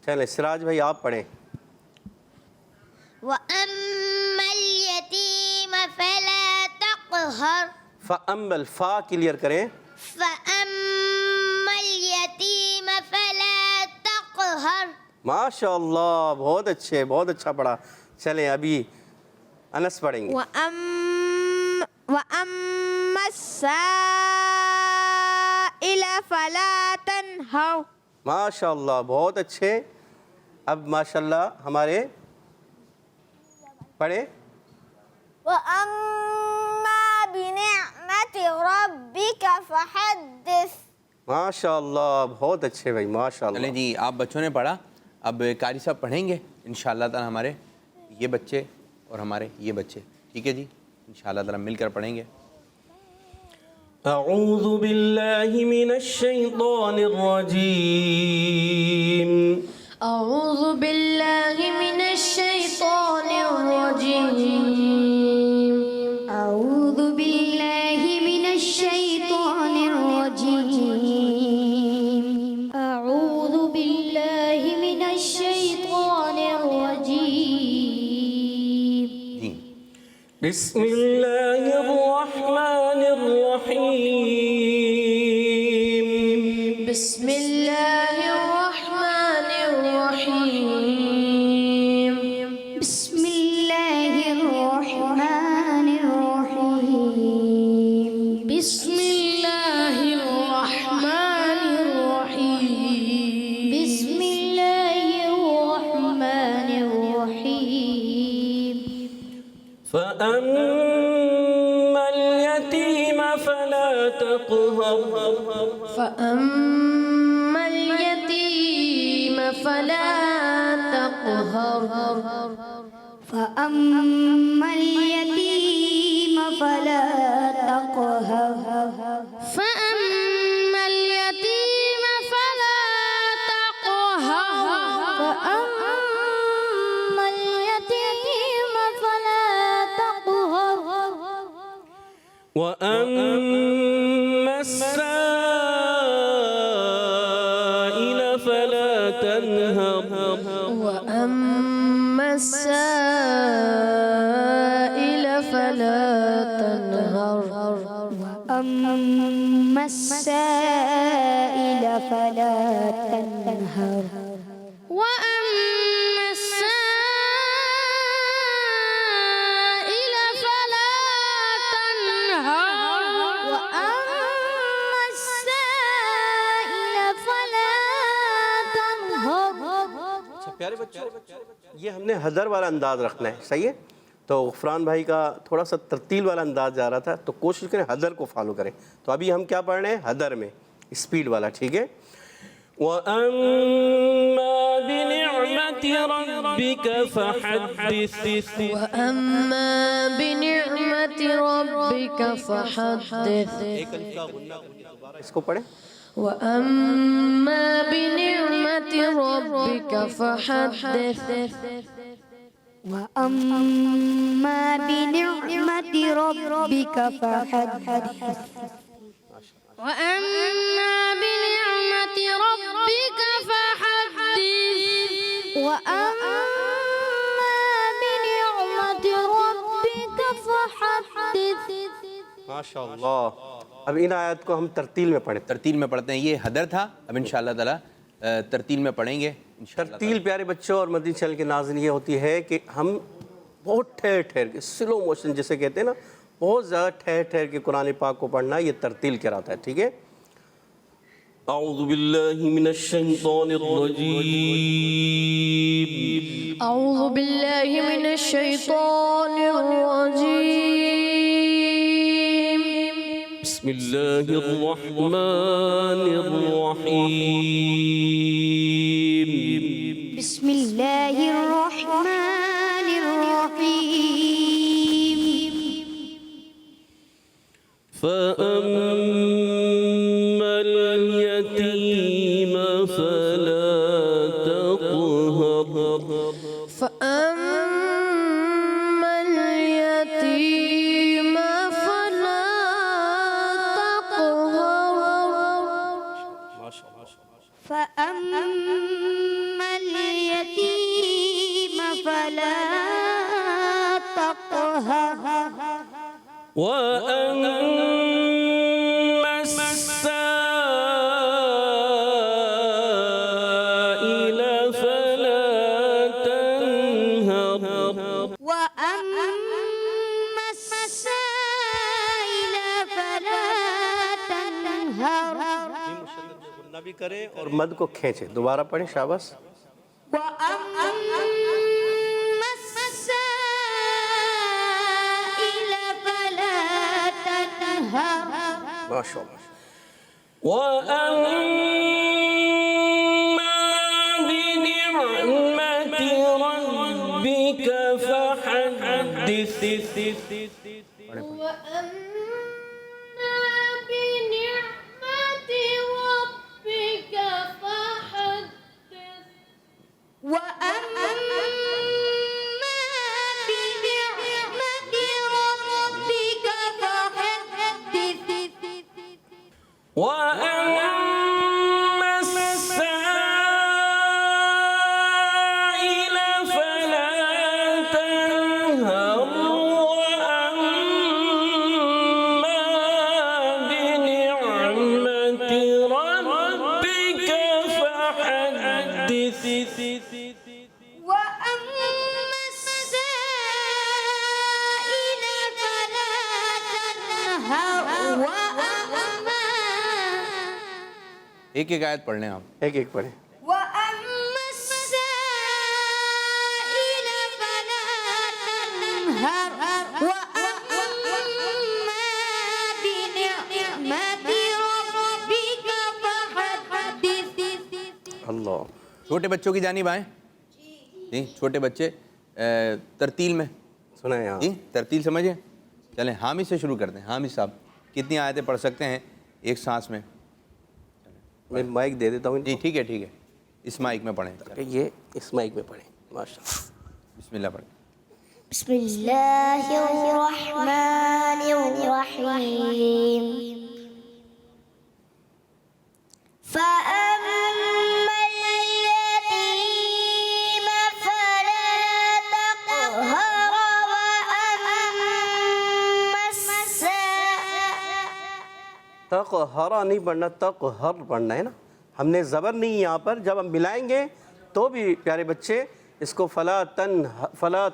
چلیں سراج بھائی آپ پڑھیں. وَأَمَّا الْيَتِيمَ فَلَا تَقْهَرْ. فَأَمَّا الفا کلیئر کریں. فَأَمَّا الْيَتِيمَ فَلَا تَقْهَرْ. ماشاء اللہ بہت اچھے، بہت اچھا پڑھا. چلیں ابھی انس پڑھیں گے. وَأَمَّا السَّائِلَ فَلَا تَنْهَرْ. ماشاء اللہ بہت اچھے. اب ماشاء اللہ ہمارے پڑھیں. وَأَمَّا بِنِعْمَةِ رَبِّكَ فَحَدِّثْ. ماشاء اللہ بہت اچھے بھائی ماشاء چلیں اللہ. جی آپ بچوں نے پڑھا. اب قاری صاحب پڑھیں گے انشاءاللہ تعالی ہمارے یہ بچے اور ہمارے یہ بچے. ٹھیک ہے جی، انشاءاللہ تعالی مل کر پڑھیں گے. اعوذ باللہ من الشیطان الرجیم. أعوذ بالله من الشيطان الرجيم. أعوذ بالله من الشيطان الرجيم. أعوذ بالله من الشيطان الرجيم. جی بسم اللہ الرحمن الرحیم. بسم الله الرحمن الرحيم. بسم الله الرحمن الرحيم. بسم الله الرحمن الرحيم. بسم الله الرحمن الرحيم. فأما اليتیم فلا تقہر. فأما اليتيم فلا تقهر. فأما اليتيم فلا تقهر. فأما اليتيم فلا تقهر. فأما اليتيم فلا تقهر. وأما السائل فلا تنهر. وأما السائل فلا تنهر. وأما السائل فلا تنهر. وأما السائل فلا تنهر. وأما السائل فلا تنهر. پیارے بچوں یہ ہم نے حضر والا انداز رکھنا ہے. صحیح ہے؟ تو غفران بھائی کا تھوڑا سا ترتیل والا انداز جا رہا تھا، تو کوشش کریں حضر کو فالو کریں. تو ابھی ہم کیا پڑھ رہے ہیں؟ حضر میں اسپیڈ والا. ٹھیک ہے. وَأَمَّا بِنِعْمَةِ رَبِّكَ فَحَدِّثْ. وأما بنعمة ربك فحدث. اس کو پڑھیں. وأما بنعمة ربك فحدث. وأما بنعمة ربك فحدث. وأما بنعمة ربك فحدث. وأما بنعمة ربك فحدث. ماشاء اللہ. اب ان آیات کو ہم ترتیل میں پڑھیں. ترتیل میں پڑھتے ہیں. یہ حدر تھا. اب انشاءاللہ تعالی ترتیل میں پڑھیں گے انشاءاللہ. ترتیل پیارے بچوں اور مدنی چینل کے ناظرین یہ ہوتی ہے کہ ہم بہت ٹھہر ٹھہر کے سلو موشن جسے کہتے ہیں نا، بہت زیادہ ٹھہر ٹھہر کے قرآن پاک کو پڑھنا، یہ ترتیل کہلاتا ہے. ٹھیک ہے. اعوذ باللہ من الشیطان الرجیم. أعوذ بالله من الشيطان الرجيم. بسم اللہ الرحمن الرحیم. بسم الله الرحمن الرحيم. فأما فلا تقهر فأما اليتيم فلا تقهر فأما اليتيم فلا تقهر وأما السائل فلا تنهر وأما السائل فلا تنهر نہ بھی کریں اور مد کو کھینچیں. دوبارہ پڑھیں. شاباش. وأما السائل فلا تنهر ماشاء اللہ. وأما بنعمة ربك فحدث. وأما بنعمة ربك فحدث وأما بنعمة ربك فحدث وأما السائل فلا تنهر وأما بنعمة ربك فحدث. وأما السائل فلا تنهر وأما ایک ایک آیت پڑھ لیں آپ. ایک ایک پڑھیں. وأما السائل فلا تنهر وأما بنعمة ربك فحدث اللہ. چھوٹے بچوں کی جانب آئیں. جی چھوٹے بچے ترتیل میں. سنیں یہاں. جی ترتیل سمجھیں. چلیں حامد سے شروع کرتے ہیں. حامد صاحب کتنی آیتیں پڑھ سکتے ہیں ایک سانس میں؟ میں مائک دے دیتا ہوں. جی ٹھیک ہے ٹھیک ہے. اس مائک میں پڑھیں. یہ اس مائک میں پڑھیں. ماشاء اللہ. بسم اللہ پڑھیں. بسم الله الرحمن الرحيم فأما اليتيم فلا تقهر وأما السائل تقہرا نہیں پڑھنا، تقہر پڑھنا ہے نا. ہم نے زبر نہیں یہاں پر. جب ہم ملائیں گے تو بھی پیارے بچے اس کو فلا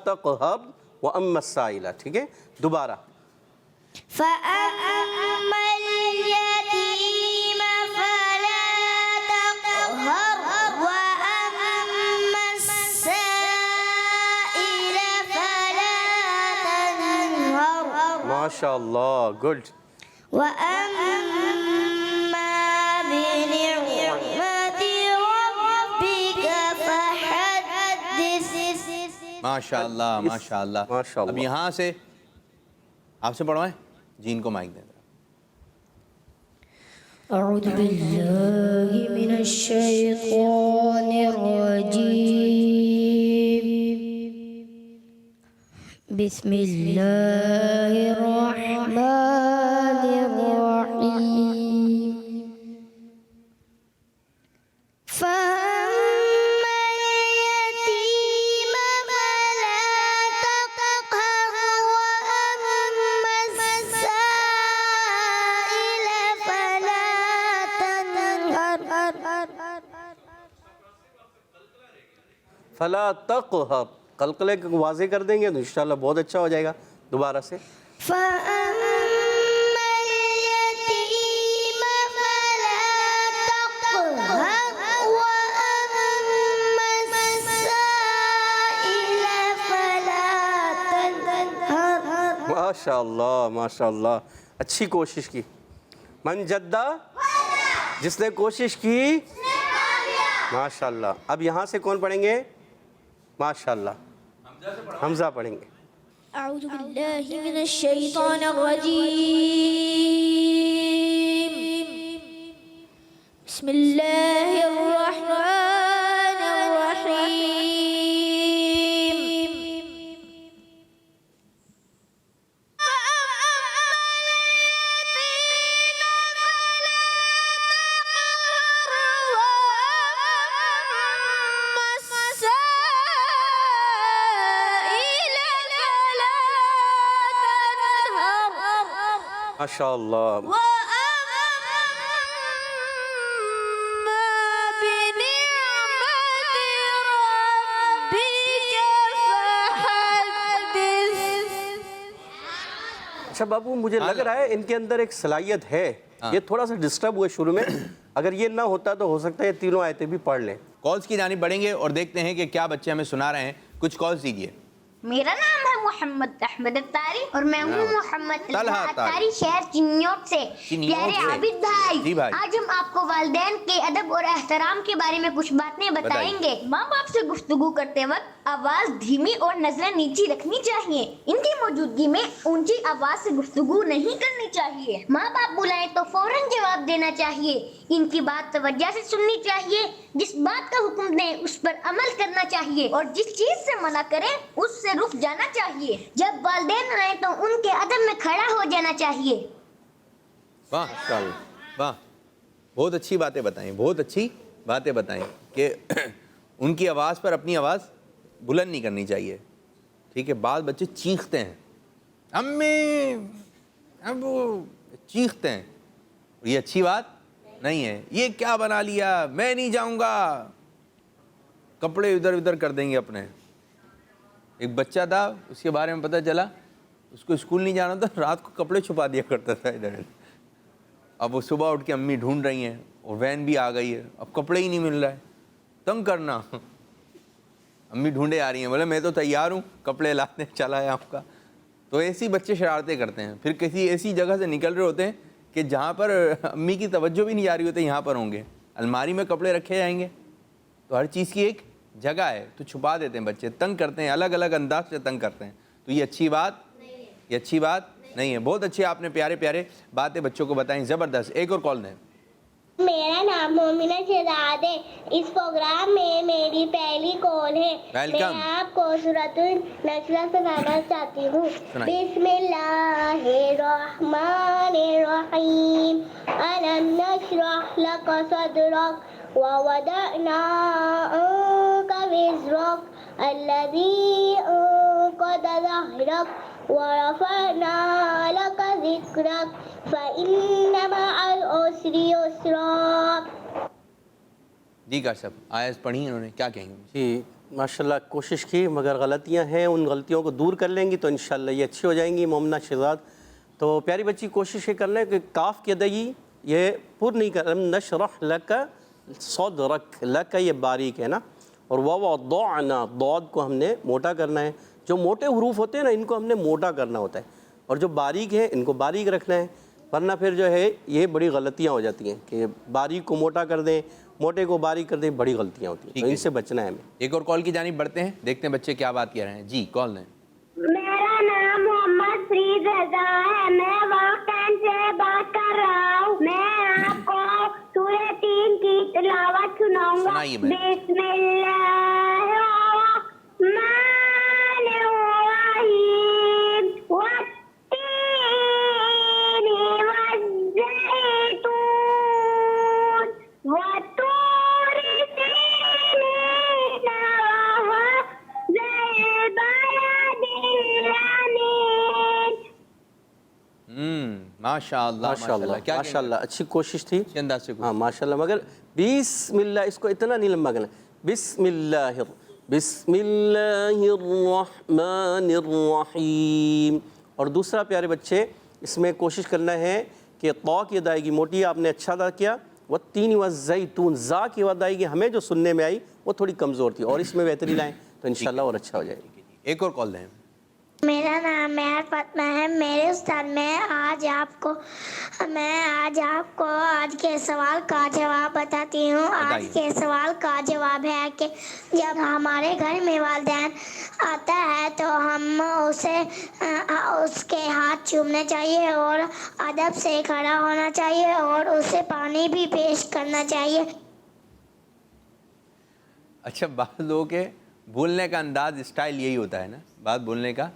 تقہر واما السائل. ٹھیک ہے. دوبارہ. فأما اليتيم فلا تقهر وأما السائل فلا تنهر ماشاء اللہ. گڈ. وأما بنعمة ربك فحدث ماشاء اللہ ماشاء اللہ. ماشاء اللہ. اب یہاں سے آپ سے پڑھوائیں. جی ان کو مائک دیں. أعوذ بالله من الشيطان الرجيم بسم الله الرحمن الرحيم فأما اليتيم فلا تقهر وأما السائل فلا تنهر فلا تقہر. قلقلے کو واضح کر دیں گے تو انشاءاللہ بہت اچھا ہو جائے گا. دوبارہ سے. فأما اليتيم فلا تقهر وأما السائل فلا تنهر ماشاء اللہ ماشاء اللہ. اچھی کوشش کی. من جدہ جس نے کوشش کی ماشاء اللہ. اب یہاں سے کون پڑھیں گے؟ ماشاء اللہ حمزہ پڑھیں گے. أعوذ بالله من الشيطان الرجيم بسم الله الرحمن ماشاء اللہ. اچھا بابو مجھے لگ رہا ہے ان کے اندر ایک صلاحیت ہے, یہ تھوڑا سا ڈسٹرب ہوئے شروع میں, اگر یہ نہ ہوتا تو ہو سکتا ہے یہ تینوں آیتیں بھی پڑھ لیں. کالز کی جانب بڑھیں گے اور دیکھتے ہیں کہ کیا بچے ہمیں سنا رہے ہیں. کچھ کالز دیجیے. میرا نام ہے محمد احمد اتاری اور میں ہوں محمد طلحہ اتاری شہر چنیوٹ سے. پیارے عابد جی بھائی, آج ہم آپ کو والدین کے ادب اور احترام کے بارے میں کچھ باتیں بتائیں گے. ماں باپ سے گفتگو کرتے وقت آواز دھیمی اور نظریں نیچی رکھنی چاہیے. ان کی موجودگی میں اونچی آواز سے گفتگو نہیں کرنی چاہیے. ماں باپ بلائیں تو فوراً جواب دینا چاہیے. ان کی بات توجہ سے سننی چاہیے. جس بات کا حکم دیں اس پر عمل کرنا چاہیے اور جس چیز سے منع کریں اس سے رک جانا چاہیے. جب والدین آئیں تو ان کے ادب میں کھڑا ہو جانا چاہیے. واہ واہ, بہت اچھی باتیں بتائیں, بہت اچھی باتیں بتائیں کہ ان کی آواز پر اپنی آواز بلند نہیں کرنی چاہیے. ٹھیک ہے, بعض بچے چیختے ہیں, امی ابو چیختے ہیں, یہ اچھی بات نہیں ہے. یہ کیا بنا لیا, میں نہیں جاؤں گا, کپڑے ادھر ادھر کر دیں گے اپنے. ایک بچہ تھا, اس کے بارے میں پتہ چلا اس کو اسکول نہیں جانا تھا, رات کو کپڑے چھپا دیا کرتا تھا ادھر. اب وہ صبح اٹھ کے امی ڈھونڈ رہی ہیں اور وین بھی آ گئی ہے, اب کپڑے ہی نہیں مل رہا ہے. تنگ کرنا, امی ڈھونڈے آ رہی ہیں, بولے میں تو تیار ہوں, کپڑے لاتے چلا ہے آپ کا. تو ایسی بچے شرارتیں کرتے ہیں, پھر کسی ایسی جگہ سے نکل رہے ہوتے ہیں کہ جہاں پر امی کی توجہ بھی نہیں جا رہی ہوتی, یہاں پر ہوں گے, الماری میں کپڑے رکھے جائیں گے. تو ہر چیز کی ایک جگہ ہے, تو چھپا دیتے ہیں بچے, تنگ کرتے ہیں, الگ الگ انداز سے تنگ کرتے ہیں. تو یہ اچھی بات نہیں ہے. بہت اچھے آپ نے پیارے پیارے باتیں بچوں کو بتائیں, زبردست. ایک اور کال دیں. میرا نام مومنہ شہزاد ہے. اس پروگرام میں میری پہلی کال ہے. ویلکم. میں آپ کو سورۃ النشر سنانا چاہتی ہوں. بسم اللہ الرحمن الرحیم. الم نشرح لک صدرک ووضعنا عنک وزرک الذی انقض ظہرک ورفعنا لک ذکرک فإن مع العسر یسرا. جی کا صاحب آیت پڑھی انہوں نے, کیا کہیں گے؟ جی ماشاءاللہ کوشش کی, مگر غلطیاں ہیں, ان غلطیوں کو دور کر لیں گی تو انشاءاللہ یہ اچھی ہو جائیں گی. مومنہ شہزاد تو پیاری بچی کوشش یہ کرنا ہے کہ کاف کی ادائیگی یہ پر نہیں کر, نشرح لک صدرک, لک یہ باریک ہے نا, اور ووضعنا ضاد کو ہم نے موٹا کرنا ہے. جو موٹے حروف ہوتے ہیں نا ان کو ہم نے موٹا کرنا ہوتا ہے, اور جو باریک ہیں ان کو باریک رکھنا ہے, ورنہ پھر جو ہے یہ بڑی غلطیاں ہو جاتی ہیں کہ باریک کو موٹا کر دیں, موٹے کو باریک کر دیں, بڑی غلطیاں ہوتی ہیں. تو ان سے بچنا ہے ہمیں. ایک اور کال کی جانب بڑھتے ہیں, دیکھتے ہیں بچے کیا بات کہہ رہے ہیں. جی کال دیں. میرا نام محمد فرید رضا ہے. میں واقعین سے بات کر رہا ہوں. میں آپ کو سورہ 3 کی تلاوت سناؤں گا. سنائیے. میں بسم اللہ الرحمن الرحیم. والتین والزیتون وطور سینین وهذا البلد الامین. ماشاءاللہ ماشاءاللہ کیا ماشاءاللہ اچھی کوشش تھی. اچھے انداز سے. ہاں ماشاءاللہ, مگر بسم اللہ اس کو اتنا نہیں لمبا کرنا. بسم اللہ الرحمن الرحیم. اور دوسرا پیارے بچے اس میں کوشش کرنا ہے کہ طا کی ادائیگی موٹی آپ نے اچھا ادا کیا, والتین والزیتون زا کی ادائیگی ہمیں جو سننے میں آئی وہ تھوڑی کمزور تھی, اور اس میں بہتری لائیں تو انشاءاللہ اور اچھا ہو جائے گا. ایک اور کال دیں. میرا نام مہر فاطمہ ہے. میرے استاد میں آج آپ کو آج کے سوال کا جواب بتاتی ہوں. آج کے سوال کا جواب ہے کہ جب ہمارے گھر میں والدین آتا ہے تو ہم اس کے ہاتھ چومنے چاہیے اور ادب سے کھڑا ہونا چاہیے اور اسے پانی بھی پیش کرنا چاہیے. اچھا, بعض لوگوں کے بولنے کا انداز اسٹائل یہی ہوتا ہے نا, بات بولنے کا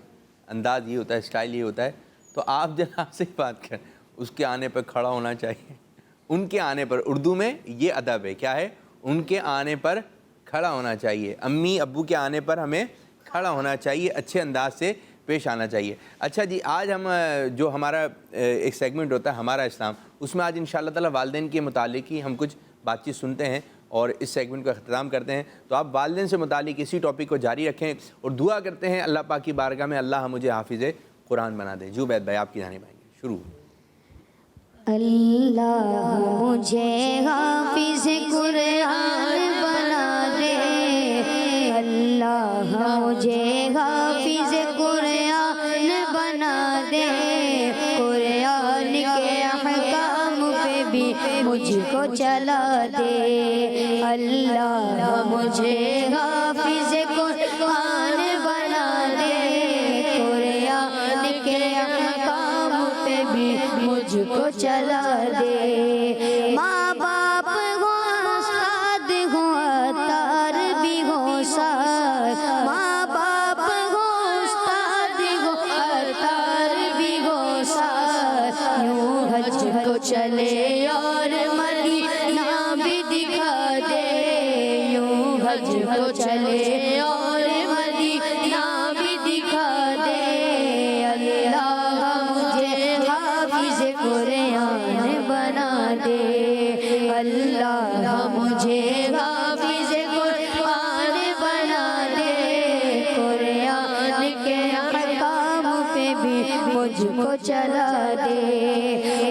انداز یہ ہوتا ہے, اسٹائل یہ ہوتا ہے. تو آپ جناب سے بات کریں, اس کے آنے پر کھڑا ہونا چاہیے. ان کے آنے پر, اردو میں یہ ادب ہے, کیا ہے, ان کے آنے پر کھڑا ہونا چاہیے. امی ابو کے آنے پر ہمیں کھڑا ہونا چاہیے, اچھے انداز سے پیش آنا چاہیے. اچھا جی، آج ہم جو ہمارا ایک سیگمنٹ ہوتا ہے ہمارا اسلام، اس میں آج انشاءاللہ تعالی والدین کے متعلق ہی ہم کچھ بات چیت سنتے ہیں اور اس سیگمنٹ کا اختتام کرتے ہیں. تو آپ والدین سے متعلق اسی ٹاپک کو جاری رکھیں اور دعا کرتے ہیں اللہ پاک کی بارگاہ میں اللہ مجھے حافظ قرآن بنا دے. جو عبید بھائی آپ کی جانب آئیں گے. شروع. اللہ مجھے حافظ قرآن بنا دے، اللہ مجھے حافظ قرآن بنا دے، قرآن کے احکام پہ بھی مجھ کو چلا دے. اللہ مجھے حافظ قرآن بنا دے، قرآن کے احکام پہ بھی مجھ کو چلا دے. ماں باپ ہو استاد ہو عطار بھی ہو ساتھ، ماں باپ ہو استاد ہو عطار بھی ہو ساتھ، یوں حج کو چلے اور مدینہ بھی دکھا دے، یوں حج کو چلے اور مدینہ بھی دکھا دے. اللہ مجھے حافظ قرآن بنا دے، اللہ مجھے حافظ قرآن بنا دے، قرآن کے احکام پہ بھی مجھ کو چلا دے.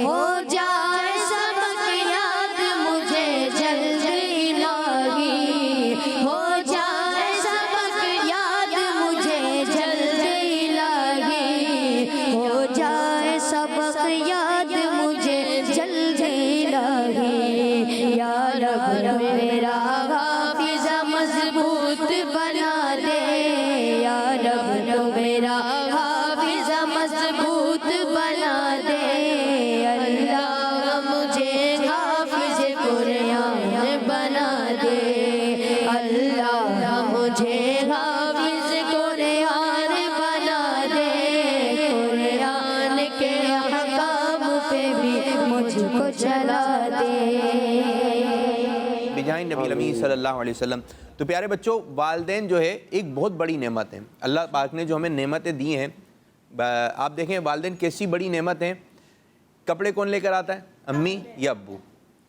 ہو جائے سبق یاد مجھے جلد الہی، ہو جائے سبق یاد مجھے جلد الہی، ہو جائے سبق یاد مجھے جلد الہی. یا رب میرا حافظہ مضبوط بنا دے، یا رب تو میرا حافظہ مضبوط بنا دے. اللہ مجھے حافظ قرآن بنا دے، اللہ مجھے حافظ قرآن بنا دے، قرآن کے احکام پہ بھی مجھ کو چلا دے. بجائے نبی امین صلی اللہ علیہ وسلم. تو پیارے بچوں، والدین جو ہے ایک بہت بڑی نعمت ہے. اللہ پاک نے جو ہمیں نعمتیں دی ہیں، آپ دیکھیں والدین کیسی بڑی نعمت ہیں. کپڑے کون لے کر آتا ہے؟ امی یا ابو.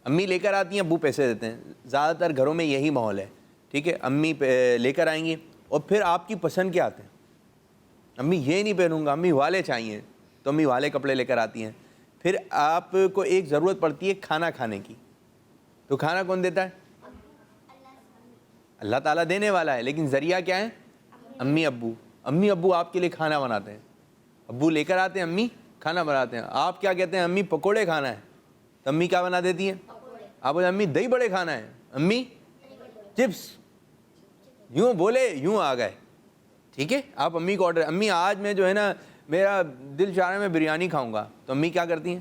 امی لے کر آتی ہیں، ابو پیسے دیتے ہیں. زیادہ تر گھروں میں یہی ماحول ہے. ٹھیک ہے، امی لے کر آئیں گی اور پھر آپ کی پسند کے آتے ہیں. امی یہ نہیں پہنوں گا، امی والے چاہیے، تو امی والے کپڑے لے کر آتی ہیں. پھر آپ کو ایک ضرورت پڑتی ہے کھانا کھانے کی، تو کھانا کون دیتا ہے؟ اللہ تعالیٰ دینے والا ہے، لیکن ذریعہ کیا ہے؟ امی ابو. امی ابو آپ کے لیے کھانا بناتے ہیں. ابو لے کر آتے ہیں، امی کھانا بناتے ہیں. آپ کیا کہتے ہیں؟ امی پکوڑے کھانا ہے، تو امی کیا بنا دیتی ہیں؟ آپ بولے امی دہی بڑے کھانا ہے، امی چپس. یوں بولے یوں آ گئے. ٹھیک ہے، آپ امی کو آرڈر، امی آج میں جو ہے نا میرا دل چاہ رہا ہے میں بریانی کھاؤں گا، تو امی کیا کرتی ہیں؟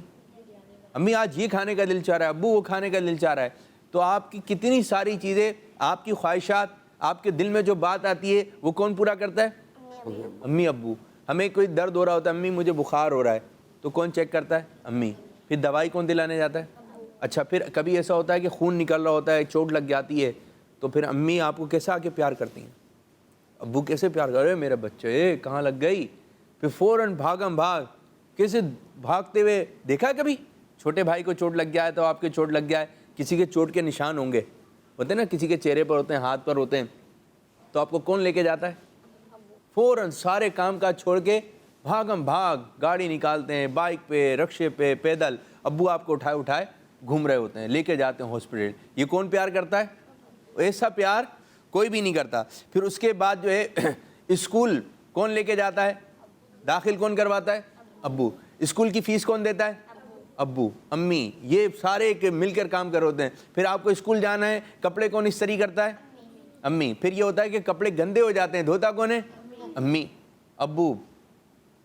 امی آج یہ کھانے کا دل چاہ رہا ہے، ابو وہ کھانے کا دل چاہ رہا ہے. تو آپ کی کتنی ساری چیزیں، آپ کی خواہشات، آپ کے دل میں جو بات آتی ہے وہ کون پورا کرتا ہے؟ امی ابو. ہمیں کوئی درد ہو رہا ہوتا ہے، امی مجھے بخار ہو رہا ہے، تو کون چیک کرتا ہے؟ امی. پھر دوائی کون دلانے جاتا ہے؟ اچھا، پھر کبھی ایسا ہوتا ہے کہ خون نکل رہا ہوتا ہے، چوٹ لگ جاتی ہے، تو پھر امی آپ کو کیسے آ کے پیار کرتی ہیں؟ ابو کیسے پیار کر رہے میرے بچے کہاں لگ گئی؟ پھر فوراً بھاگم بھاگ کیسے بھاگتے ہوئے دیکھا ہے کبھی؟ چھوٹے بھائی کو چوٹ لگ گیا ہے تو آپ کے چوٹ لگ گیا ہے، کسی کے چوٹ کے نشان ہوں گے، ہوتے ہیں نا، کسی کے چہرے پر ہوتے ہیں، ہاتھ پر ہوتے ہیں، تو آپ کو کون لے کے جاتا ہے؟ فوراً سارے کام کاج چھوڑ کے بھاگم بھاگ گاڑی نکالتے ہیں، بائک پہ، رکشے پہ، پیدل. ابو آپ کو اٹھائے گھوم رہے ہوتے ہیں، لے کے جاتے ہیں ہاسپٹل. یہ کون پیار کرتا ہے؟ ایسا پیار کوئی بھی نہیں کرتا. پھر اس کے بعد جو ہے اسکول کون لے کے جاتا ہے؟ داخل کون کرواتا ہے؟ ابو. اسکول کی فیس کون دیتا ہے؟ ابو. امی. یہ سارے مل کر کام کر ہوتے ہیں. پھر آپ کو اسکول جانا ہے، کپڑے کون استری کرتا ہے؟ امی. پھر یہ ہوتا ہے کہ کپڑے گندے ہو جاتے ہیں، دھوتا کون ہے؟ امی. ابو.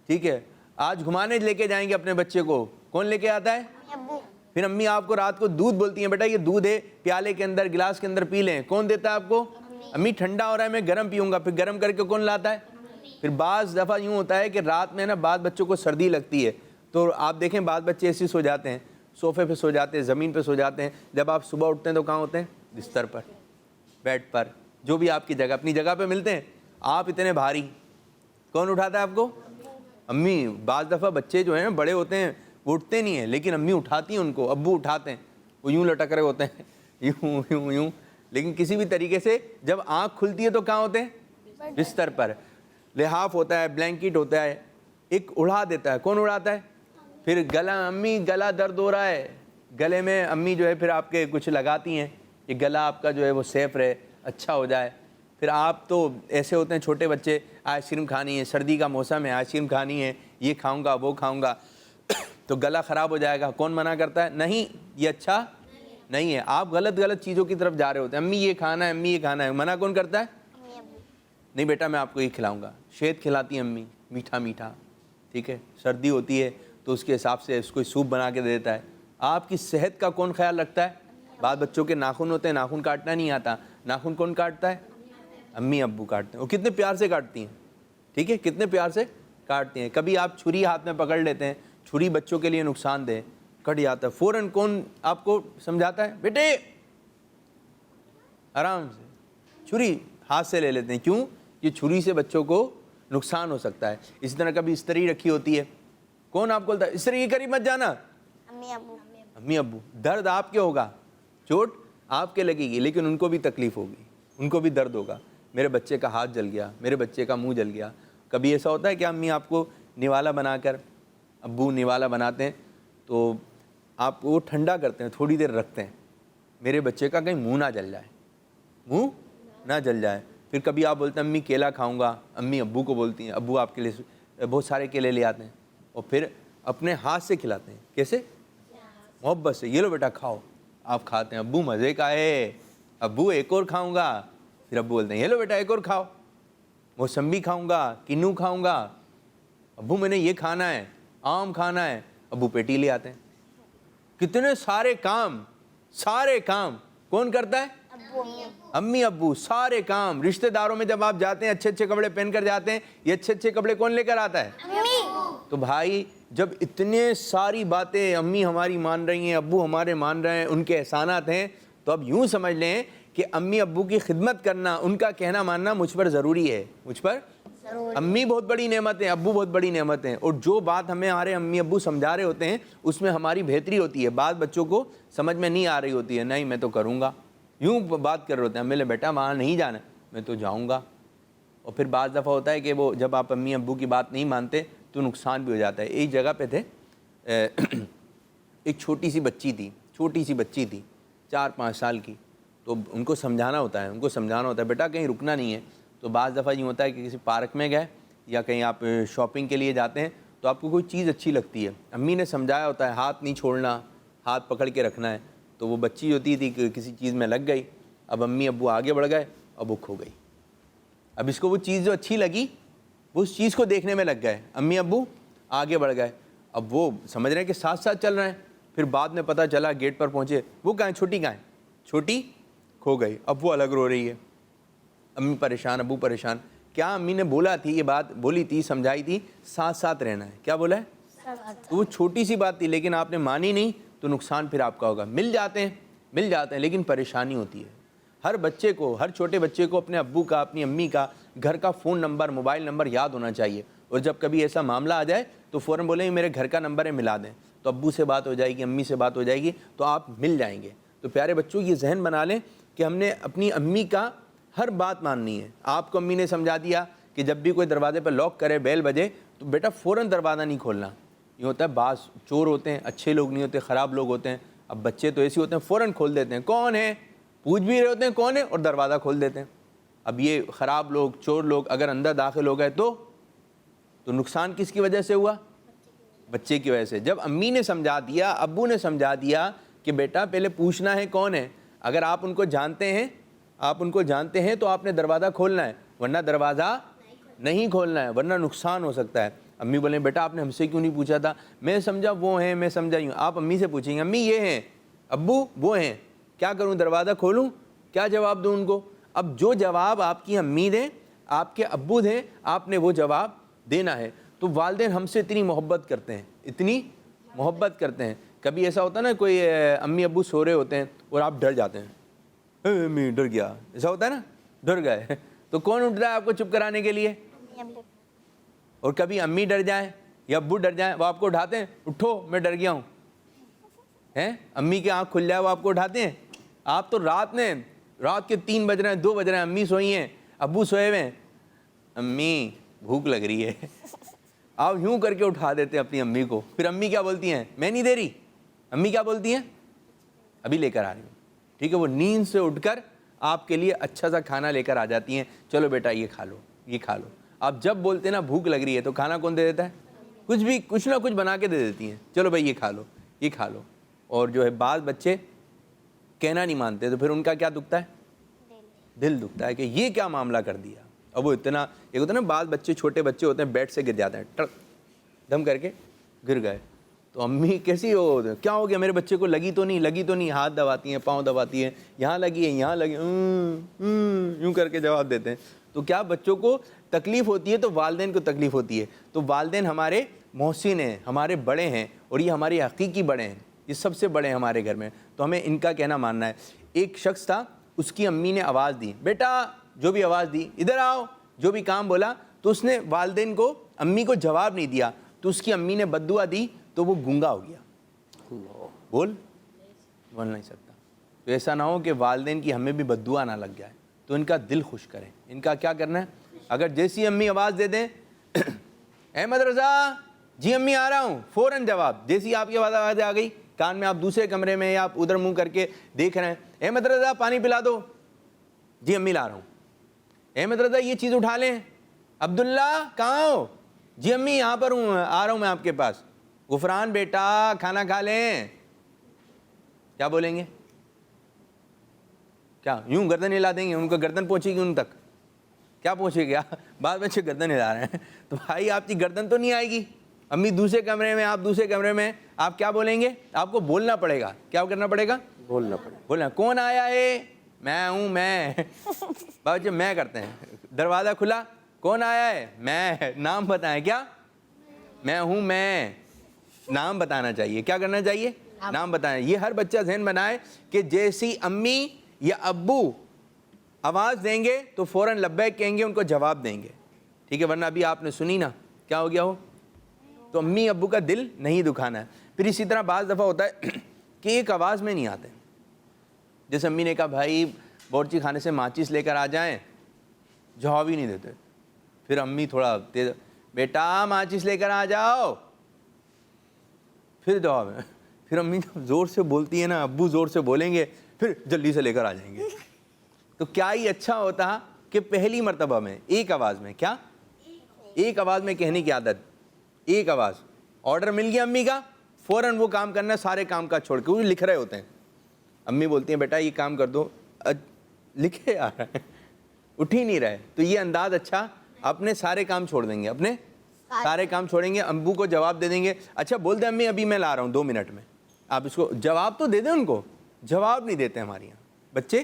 ٹھیک ہے، آج گھمانے لے کے جائیں گے اپنے بچے کو، کون لے کے آتا ہے؟ پھر امی آپ کو رات کو دودھ بولتی ہیں، بیٹا یہ دودھ ہے پیالے کے اندر، گلاس کے اندر پی لیں، کون دیتا ہے آپ کو؟ امی. ٹھنڈا ہو رہا ہے میں گرم پیوں گا، پھر گرم کر کے کون لاتا ہے؟ پھر بعض دفعہ یوں ہوتا ہے کہ رات میں نا بعض بچوں کو سردی لگتی ہے، تو آپ دیکھیں بعض بچے ایسے سو جاتے ہیں، صوفے پہ سو جاتے ہیں، زمین پہ سو جاتے ہیں. جب آپ صبح اٹھتے ہیں تو کہاں ہوتے ہیں؟ بستر پر، بیڈ پر، جو بھی آپ کی جگہ، اپنی جگہ پہ ملتے ہیں. آپ اتنے بھاری، کون اٹھاتا ہے آپ کو؟ امی بعض دفعہ بچے جو ہیں بڑے ہوتے ہیں وہ اٹھتے نہیں ہیں لیکن امی اٹھاتی ہیں ان کو, ابو اٹھاتے ہیں, وہ یوں لٹک رہے ہوتے ہیں یوں یوں یوں, لیکن کسی بھی طریقے سے جب آنکھ کھلتی ہے تو کہاں ہوتے ہیں؟ بستر پر. لحاف ہوتا ہے, بلینکٹ ہوتا ہے, ایک اڑا دیتا ہے. کون اڑاتا ہے؟ پھر گلا, امی گلا درد ہو رہا ہے, گلے میں امی جو ہے پھر آپ کے کچھ لگاتی ہیں کہ گلا آپ کا جو ہے وہ سیف رہے, اچھا ہو جائے. پھر آپ تو ایسے ہوتے ہیں چھوٹے بچے, آئس کریم کھانی ہے, سردی کا موسم ہے, آئس کریم کھانی ہے, یہ کھاؤں گا وہ کھاؤں گا, تو گلا خراب ہو جائے گا. کون منع کرتا ہے؟ نہیں, یہ اچھا نہیں ہے. آپ غلط چیزوں کی طرف جا رہے ہوتے ہیں. امی یہ کھانا ہے, امی یہ کھانا ہے. منع کون کرتا ہے؟ نہیں بیٹا میں آپ کو یہ کھلاؤں گا. شہد کھلاتی ہیں امی, میٹھا میٹھا, ٹھیک ہے. سردی ہوتی ہے تو اس کے حساب سے اس کو سوپ بنا کے دے دیتا ہے. آپ کی صحت کا کون خیال رکھتا ہے؟ بعض بچوں کے ناخن ہوتے ہیں, ناخن کاٹنا نہیں آتا, ناخن کون کاٹتا ہے؟ امی ابو کاٹتے ہیں. وہ کتنے پیار سے کاٹتی ہیں, ٹھیک ہے, کتنے پیار سے کاٹتی ہیں. کبھی آپ چھری ہاتھ میں پکڑ لیتے ہیں, چھری بچوں کے لیے نقصان دہ, کٹ جاتا ہے, فوراً کون آپ کو سمجھاتا ہے؟ بیٹے آرام سے, چھری ہاتھ سے لے لیتے ہیں. کیوں؟ یہ چھری سے بچوں کو نقصان ہو سکتا ہے. اسی طرح کبھی استری رکھی ہوتی ہے, کون آپ کو بولتا ہے استری کے قریب مت جانا؟ امی ابو. درد آپ کے ہوگا, چوٹ آپ کے لگے گی, لیکن ان کو بھی تکلیف ہوگی, ان کو بھی درد ہوگا. میرے بچے کا ہاتھ جل گیا, میرے بچے کا منہ جل گیا. کبھی ایسا ہوتا ہے کہ امی آپ کو نوالا بنا کر, ابو نوالا بناتے ہیں تو آپ کو وہ ٹھنڈا کرتے ہیں, تھوڑی دیر رکھتے ہیں, میرے بچے کا کہیں منہ نہ جل جائے, منہ نہ جل جائے. پھر کبھی آپ بولتے ہیں امی کیلا کھاؤں گا, امی ابو کو بولتی ہیں, ابو آپ کے لیے بہت سارے کیلے لے آتے ہیں اور پھر اپنے ہاتھ سے کھلاتے ہیں. کیسے؟ محبت سے. یہ لو بیٹا کھاؤ. آپ کھاتے ہیں, ابو مزے کا ہے, ابو ایک اور کھاؤں گا. پھر ابو بولتے ہیں یہ لو بیٹا ایک اور کھاؤ. موسمبی کھاؤں گا, کنو کھاؤں گا. ابو میں نے یہ کھانا ہے, آم کھانا ہے. ابو پیٹی لے آتے ہیں. کتنے سارے کام کون کرتا ہے؟ امی ابو. سارے کام. رشتہ داروں میں جب آپ جاتے ہیں اچھے کپڑے پہن کر جاتے ہیں, یہ اچھے کپڑے کون لے کر آتا ہے؟ تو بھائی جب اتنے ساری باتیں امی ہماری مان رہی ہیں, ابو ہمارے مان رہے ہیں, ان کے احسانات ہیں, تو اب یوں سمجھ لیں کہ امی ابو کی خدمت کرنا, ان کا کہنا ماننا مجھ پر ضروری ہے. مجھ پر امی بہت بڑی نعمت ہیں, ابو بہت بڑی نعمت ہیں, اور جو بات ہمیں ہمارے امی ابو سمجھا رہے ہوتے ہیں اس میں ہماری بہتری ہوتی ہے. بعض بچوں کو سمجھ میں نہیں آ رہی ہوتی ہے, نہیں میں تو کروں گا, یوں بات کر رہے ہوتے ہیں, میرے بیٹا وہاں نہیں جانا, میں تو جاؤں گا. اور پھر بعض دفعہ ہوتا ہے کہ وہ جب آپ امی ابو کی بات نہیں مانتے تو نقصان بھی ہو جاتا ہے. ایک جگہ پہ تھے, ایک چھوٹی سی بچی تھی 4-5 سال کی. تو ان کو سمجھانا ہوتا ہے, بیٹا کہیں رکنا نہیں ہے. تو بعض دفعہ یہ ہوتا ہے کہ کسی پارک میں گئے یا کہیں آپ شاپنگ کے لیے جاتے ہیں تو آپ کو کوئی چیز اچھی لگتی ہے, امی نے سمجھایا ہوتا ہے ہاتھ نہیں چھوڑنا, ہاتھ پکڑ کے رکھنا ہے. تو وہ بچی ہوتی تھی کہ کسی چیز میں لگ گئی, اب امی ابو آگے بڑھ گئے, اب وہ کھو گئی. اب اس کو وہ چیز جو اچھی لگی وہ اس چیز کو دیکھنے میں لگ گئے, امی ابو آگے بڑھ گئے. اب وہ سمجھ رہے ہیں کہ ساتھ چل رہے ہیں. پھر بعد میں پتہ چلا, گیٹ پر پہنچے, وہ کہاں ہے, چھوٹی کہاں ہے, چھوٹی کھو گئی. اب وہ الگ رو رہی ہے, امی پریشان, ابو پریشان. کیا امی نے بولا تھی, یہ بات بولی تھی, سمجھائی تھی, ساتھ رہنا ہے. کیا بولا ہے؟ تو وہ چھوٹی سی بات تھی لیکن آپ نے مانی نہیں تو نقصان پھر آپ کا ہوگا. مل جاتے ہیں لیکن پریشانی ہوتی ہے. ہر بچے کو, ہر چھوٹے بچے کو اپنے ابو کا, اپنی امی کا گھر کا فون نمبر, موبائل نمبر یاد ہونا چاہیے. اور جب کبھی ایسا معاملہ آ جائے تو فوراً بولیں میرے گھر کا نمبر ہے, ملا دیں. تو ابو سے بات ہو جائے گی, امی سے بات ہو جائے گی, تو آپ مل جائیں گے. تو پیارے بچوں یہ ذہن بنا لیں کہ ہم نے اپنی امی کا ہر بات ماننی ہے. آپ کو امی نے سمجھا دیا کہ جب بھی کوئی دروازے پہ لاک کرے, بیل بجے, تو بیٹا فوراً دروازہ نہیں کھولنا. یہ ہوتا ہے بعض چور ہوتے ہیں, اچھے لوگ نہیں ہوتے, خراب لوگ ہوتے ہیں. اب بچے تو ایسے ہوتے ہیں فوراً کھول دیتے ہیں, کون ہے, پوچھ بھی رہے ہوتے ہیں کون ہے, اور دروازہ کھول دیتے ہیں. اب یہ خراب لوگ, چور لوگ اگر اندر داخل ہو گئے تو نقصان کس کی وجہ سے ہوا؟ بچے کی وجہ سے. جب امی نے سمجھا دیا, ابو نے سمجھا دیا کہ بیٹا پہلے پوچھنا ہے کون ہے. اگر آپ ان کو جانتے ہیں تو آپ نے دروازہ کھولنا ہے, ورنہ دروازہ نہیں کھولنا ہے, ورنہ نقصان ہو سکتا ہے. امی بولیں بیٹا آپ نے ہم سے کیوں نہیں پوچھا تھا, میں سمجھا وہ ہیں, میں سمجھا یوں. آپ امی سے پوچھیں گے امی یہ ہیں, ابو وہ ہیں, کیا کروں, دروازہ کھولوں, کیا جواب دوں ان کو؟ اب جو جواب آپ کی امی دیں, آپ کے ابو دیں, آپ نے وہ جواب دینا ہے. تو والدین ہم سے اتنی محبت کرتے ہیں. کبھی ایسا ہوتا ہے نا, کوئی امی ابو سو رہے ہوتے ہیں اور آپ ڈر جاتے ہیں, امی ڈر گیا, ایسا ہوتا ہے نا, ڈر گئے. تو کون اٹھ رہا ہے آپ کو چپ کرانے کے لیے؟ اور کبھی امی ڈر جائیں یا ابو ڈر جائیں وہ آپ کو اٹھاتے ہیں, اٹھو میں ڈر گیا ہوں, ہیں امی کی آنکھ کھل جائے وہ آپ کو اٹھاتے ہیں؟ آپ تو رات کے 3 بج رہے ہیں 2 بج رہے ہیں, امی سوئی ہیں ابو سوئے ہوئے ہیں, امی بھوک لگ رہی ہے, آپ یوں کر کے اٹھا دیتے ہیں اپنی امی کو. پھر امی کیا بولتی ہیں؟ میں نہیں دے رہی. امی کیا بولتی ہیں؟ ابھی لے کر آ رہی ہوں. ٹھیک ہے, وہ نیند سے اٹھ کر آپ کے لیے اچھا سا کھانا لے کر آ جاتی ہیں, چلو بیٹا یہ کھا لو یہ کھا لو. آپ جب بولتے ہیں نا بھوک لگ رہی ہے تو کھانا کون دے دیتا ہے؟ کچھ نہ کچھ بنا کے دے دیتی ہیں, چلو بھائی یہ کھا لو یہ کھا لو. اور جو ہے بعض بچے کہنا نہیں مانتے تو پھر ان کا کیا دکھتا ہے؟ دل دکھتا ہے کہ یہ کیا معاملہ کر دیا. اب وہ اتنا ایک ہوتا ہے نا, بعض بچے چھوٹے بچے ہوتے ہیں بیڈ سے گر جاتے ہیں, ٹرک دم کر کے گر گئے, تو امی کیسی ہو کیا ہو گیا میرے بچے کو, لگی تو نہیں, ہاتھ دباتی ہیں پاؤں دباتی ہیں, یہاں لگی ہے یہاں لگی, یوں کر کے جواب دیتے ہیں. تو کیا بچوں کو تکلیف ہوتی ہے تو والدین کو تکلیف ہوتی ہے. تو والدین ہمارے محسن ہیں, ہمارے بڑے ہیں, اور یہ ہمارے حقیقی بڑے ہیں, یہ سب سے بڑے ہیں ہمارے گھر میں, تو ہمیں ان کا کہنا ماننا ہے. ایک شخص تھا, اس کی امی نے آواز دی, بیٹا جو بھی آواز دی ادھر آؤ, جو بھی کام بولا, تو اس نے والدین کو امی کو جواب نہیں دیا, تو اس کی امی نے بد دعا دی تو وہ گونگا ہو گیا. بول نہیں سکتا. تو ایسا نہ ہو کہ والدین کی ہمیں بھی بد دعا نہ لگ جائے, تو ان کا دل خوش کریں. ان کا کیا کرنا ہے, اگر جیسی امی آواز دے دیں احمد رضا جی امی آ رہا ہوں, فوراً جواب. جیسی آپ کی آواز آ گئی کان میں, آپ دوسرے کمرے میں یا آپ ادھر منہ کر کے دیکھ رہے ہیں, احمد رضا پانی پلا دو, جی امی لا رہا ہوں. احمد رضا یہ چیز اٹھا لیں, عبداللہ کہاں ہو, جی امی یہاں پر ہوں, آ رہا ہوں میں آپ کے پاس. غفران بیٹا کھانا کھا لیں, کیا بولیں گے؟ کیا یوں گردن ہلا دیں گے؟ ان کو گردن پہنچے گی ان تک؟ کیا پہنچے گی؟ بعض بچے گردن ہلا رہے ہیں, تو بھائی آپ کی گردن تو نہیں آئے گی. امی دوسرے کمرے میں, آپ دوسرے کمرے میں, آپ کیا بولیں گے؟ آپ کو بولنا پڑے گا. کیا کرنا پڑے گا؟ بولنا. کون آیا ہے؟ میں ہوں میں. بچے میں کرتے ہیں, دروازہ کھلا, کون آیا ہے؟ میں. نام بتائیں. کیا؟ میں ہوں میں. نام بتانا چاہیے. کیا کرنا چاہیے؟ نام بتائیں. یہ ہر بچہ ذہن بنائے کہ جیسی امی یا ابو آواز دیں گے تو فوراً لبیک کہیں گے, ان کو جواب دیں گے. ٹھیک ہے, ورنہ ابھی آپ نے سنی نا کیا ہو گیا ہو. تو امی ابو کا دل نہیں دکھانا ہے. پھر اسی طرح بعض دفعہ ہوتا ہے کہ ایک آواز میں نہیں آتے. جیسے امی نے کہا بھائی بورچی خانے سے ماچس لے کر آ جائیں, جواب ہی نہیں دیتے. پھر امی تھوڑا تیز, بیٹا ماچس لے کر آ جاؤ, پھر جواب ہے. پھر امی جب زور سے بولتی ہے نا, ابو زور سے بولیں گے, پھر جلدی سے لے کر آ جائیں گے. تو کیا ہی اچھا ہوتا کہ پہلی مرتبہ میں ایک آواز میں, کیا ایک آواز میں کہنے کی عادت, ایک آواز. آرڈر مل گیا امی کا, فوراً وہ کام کرنا ہے, سارے کام کا چھوڑ کے. وہ لکھ رہے ہوتے ہیں, امی بولتی ہیں بیٹا یہ کام کر دو, لکھے آ رہا ہے, اٹھ ہی نہیں رہے. تو یہ انداز اچھا, اپنے سارے کام چھوڑ دیں گے, اپنے سارے کام چھوڑیں گے, ابو کو جواب دے دیں گے. اچھا بول دیں امی ابھی میں لا رہا ہوں 2 منٹ میں, آپ اس کو جواب تو دے دیں. ان کو جواب نہیں دیتے ہمارے یہاں بچے,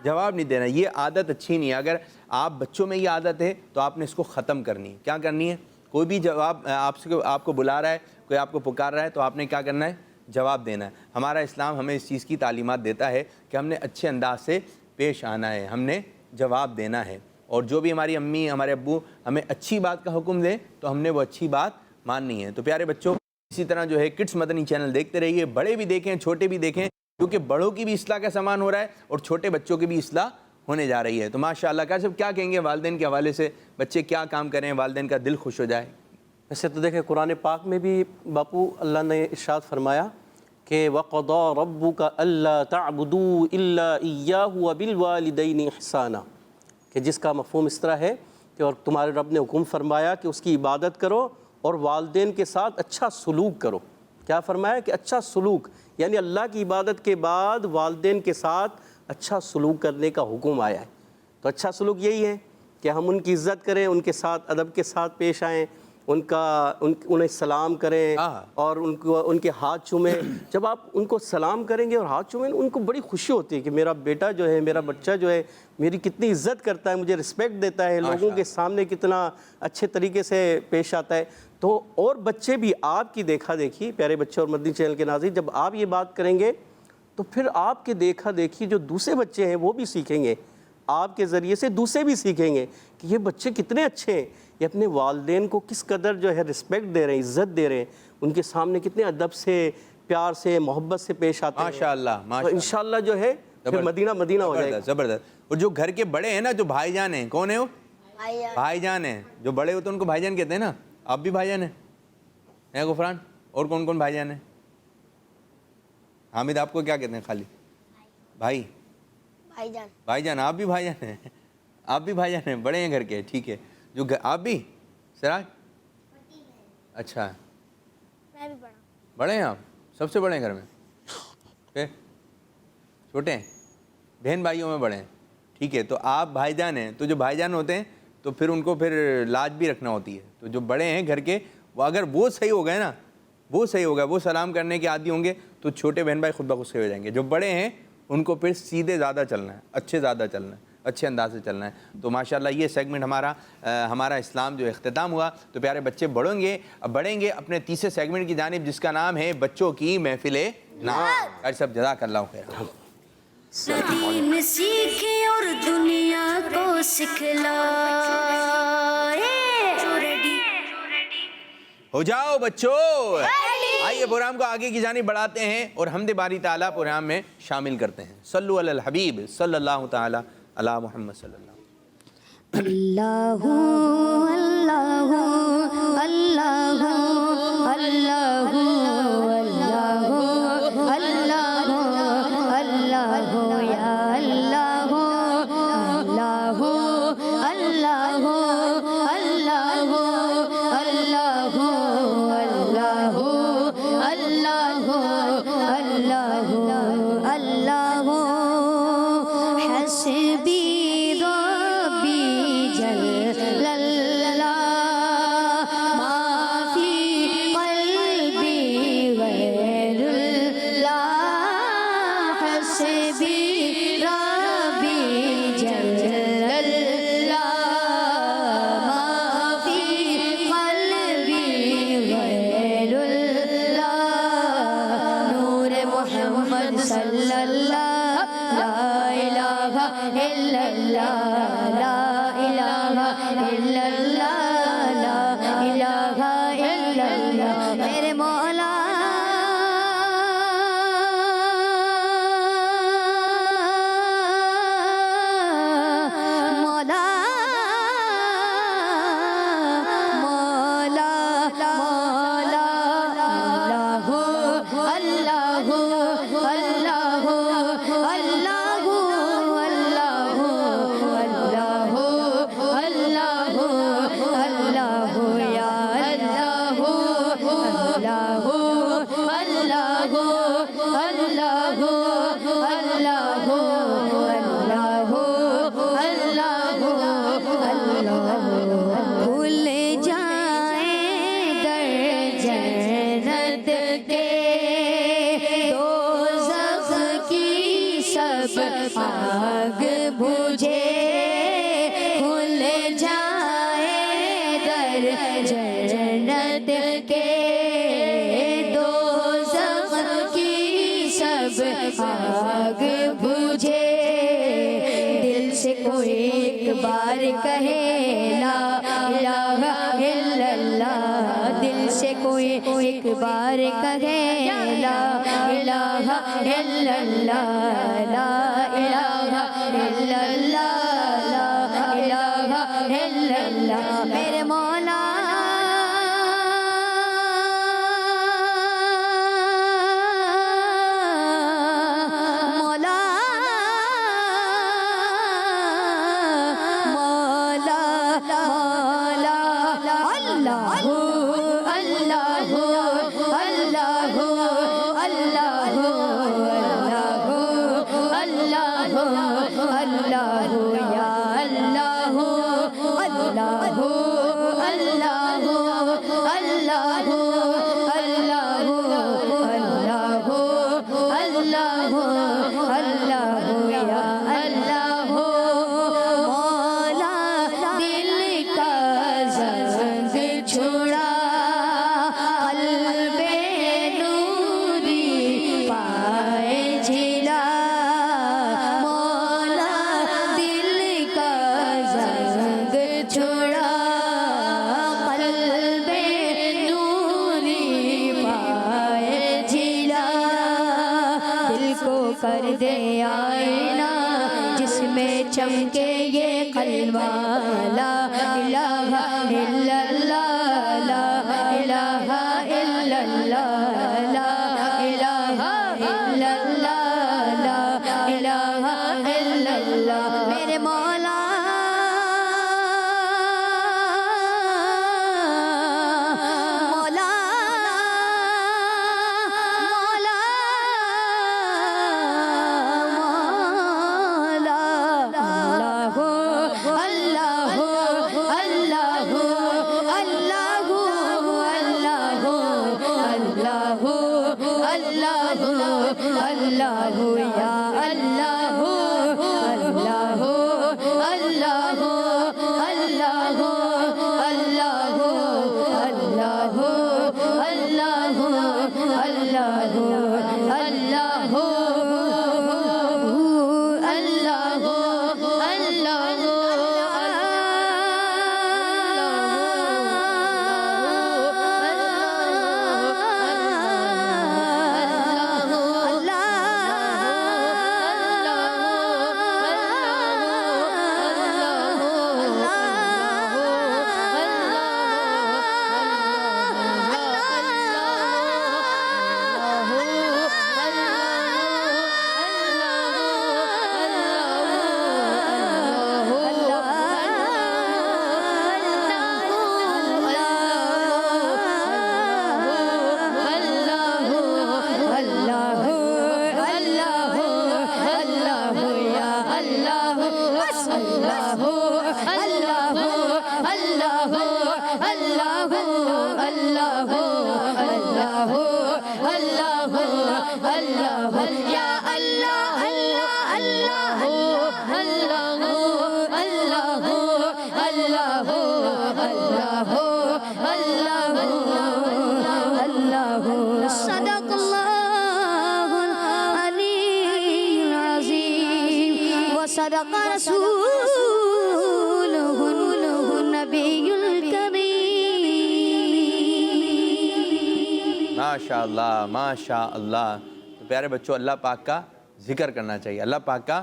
جواب نہیں دینا. یہ عادت اچھی نہیں ہے. اگر آپ بچوں میں یہ عادت ہے تو آپ نے اس کو ختم کرنی ہے. کیا کرنی ہے؟ کوئی بھی جواب آپ کو بلا رہا ہے, کوئی آپ کو پکار رہا ہے, تو آپ نے کیا کرنا ہے؟ جواب دینا ہے. ہمارا اسلام ہمیں اس چیز کی تعلیمات دیتا ہے کہ ہم نے اچھے انداز سے پیش آنا ہے, ہم نے جواب دینا ہے. اور جو بھی ہماری امی ہمارے ابو ہمیں اچھی بات کا حکم دیں تو ہم نے وہ اچھی بات ماننی ہے. تو پیارے بچوں, اسی طرح جو ہے کڈس مدنی چینل دیکھتے رہیے, بڑے بھی دیکھیں چھوٹے بھی دیکھیں, کیونکہ بڑوں کی بھی اصلاح کا سامان ہو رہا ہے اور چھوٹے بچوں کی بھی اصلاح ہونے جا رہی ہے. تو ماشاءاللہ کا سب کیا کہیں گے والدین کے حوالے سے, بچے کیا کام کریں والدین کا دل خوش ہو جائے. ویسے تو دیکھیں قرآن پاک میں بھی باپو اللہ نے ارشاد فرمایا کہ وَقَضَىٰ رَبُّكَ أَلَّا تَعْبُدُوا إِلَّا إِيَّاهُ وَبِالْوَالِدَيْنِ إِحْسَانًا, کہ جس کا مفہوم اس طرح ہے کہ اور تمہارے رب نے حکم فرمایا کہ اس کی عبادت کرو اور والدین کے ساتھ اچھا سلوک کرو. کیا فرمایا؟ کہ اچھا سلوک, یعنی اللہ کی عبادت کے بعد والدین کے ساتھ اچھا سلوک کرنے کا حکم آیا ہے. تو اچھا سلوک یہی ہے کہ ہم ان کی عزت کریں, ان کے ساتھ ادب کے ساتھ پیش آئیں, انہیں سلام کریں اور ان کے ہاتھ چومیں. جب آپ ان کو سلام کریں گے اور ہاتھ چومیں, ان کو بڑی خوشی ہوتی ہے کہ میرا بیٹا جو ہے, میرا بچہ جو ہے میری کتنی عزت کرتا ہے, مجھے رسپیکٹ دیتا ہے, لوگوں کے سامنے کتنا اچھے طریقے سے پیش آتا ہے. تو اور بچے بھی آپ کی دیکھا دیکھی, پیارے بچے اور مدنی چینل کے ناظرین, جب آپ یہ بات کریں گے تو پھر آپ کے دیکھا دیکھی جو دوسرے بچے ہیں وہ بھی سیکھیں گے, آپ کے ذریعے سے دوسرے بھی سیکھیں گے کہ یہ بچے کتنے اچھے ہیں, یہ اپنے والدین کو کس قدر جو ہے رسپیکٹ دے رہے ہیں، عزت دے رہے ہیں، ان کے سامنے کتنے ادب سے، پیار سے، محبت سے پیش آتے ہیں. ماشاءاللہ تو ماشاءاللہ انشاءاللہ جو ہے پھر مدینہ مدینہ ہو جائے گا. زبردست. اور جو گھر کے بڑے ہیں نا، جو بھائی جان ہیں، کون ہیں وہ؟ بھائی جان ہیں. جو بڑے ہوتے ہیں ان کو بھائی جان کہتے ہیں نا. آپ بھی بھائی جان ہیں غفران؟ اور کون کون بھائی جان ہیں؟ حامد آپ کو کیا کہتے ہیں؟ خالی بھائی بھائی جان. آپ بھی بھائی جان ہیں؟ آپ بھی بھائی جان ہیں، بڑے ہیں گھر کے. ٹھیک ہے. جو آپ بھی سراج؟ اچھا میں بھی بڑا. بڑے ہیں آپ؟ سب سے بڑے ہیں گھر میں؟ پھر چھوٹے ہیں؟ بہن بھائیوں میں بڑے ہیں. ٹھیک ہے. تو آپ بھائی جان ہیں، تو جو بھائی جان ہوتے ہیں تو پھر ان کو پھر لاج بھی رکھنا ہوتی ہے. تو جو بڑے ہیں گھر کے، وہ اگر وہ صحیح ہو گئے نا، وہ صحیح ہو گئے، وہ سلام کرنے کے عادی ہوں گے، تو چھوٹے بہن بھائی خود بخود صحیح ہو جائیں گے. جو بڑے ہیں ان کو پھر سیدھے زیادہ چلنا ہے، اچھے زیادہ چلنا ہے، اچھے انداز سے چلنا ہے. تو ماشاءاللہ یہ سیگمنٹ ہمارا اسلام جو اختتام ہوا. تو پیارے بچے بڑھیں گے اپنے تیسرے سیگمنٹ کی جانب، جس کا نام ہے بچوں کی محفل نعت. سب جزاک اللہ خیر. دین سیکھے اور دنیا کو سکھلائے. ہو جاؤ بچوں، آئیے پروگرام کو آگے کی جانب بڑھاتے ہیں اور حمد باری تعالیٰ پروگرام میں شامل کرتے ہیں. صلو علی الحبیب صلی اللہ تعالی علی محمد صلی اللہ. اللہ اللہ اللہ اللہ اللہ اللہ اللہ یا اللہ اللہ اللہ اللہ اللہ اللہ اللہ اللہ حسبی میرے مولا مولا مولا مولا اللہ اللہ اللہ اللہ اللہ اللہ یا اللہ اللہ اللہ اللہ اللہ اللہ بھول جائیں در جنت کے دوزخ کی سب آگ بجھے. بھول جائیں در جنت کے دوزخ کی سب آگ بجھے. دل سے کوئی ایک بار کہے لا الہ الا اللہ. دل سے کوئی ایک بار کہے لا الہ الا اللہ. لا الہ الا اللہ لا الہ الا اللہ. میرے مولا چھڑا چمکے یہ قلبہ لا الہ الا اللہ لا الہ الا اللہ لا الہ الا اللہ لا الہ الا اللہ میرے مولا صدق اللہ العلی العظیم وصدق رسولہ النبی الکریم ماشاء اللہ ماشاء اللہ. تو پیارے بچوں اللہ پاک کا ذکر کرنا چاہیے, اللہ پاک کا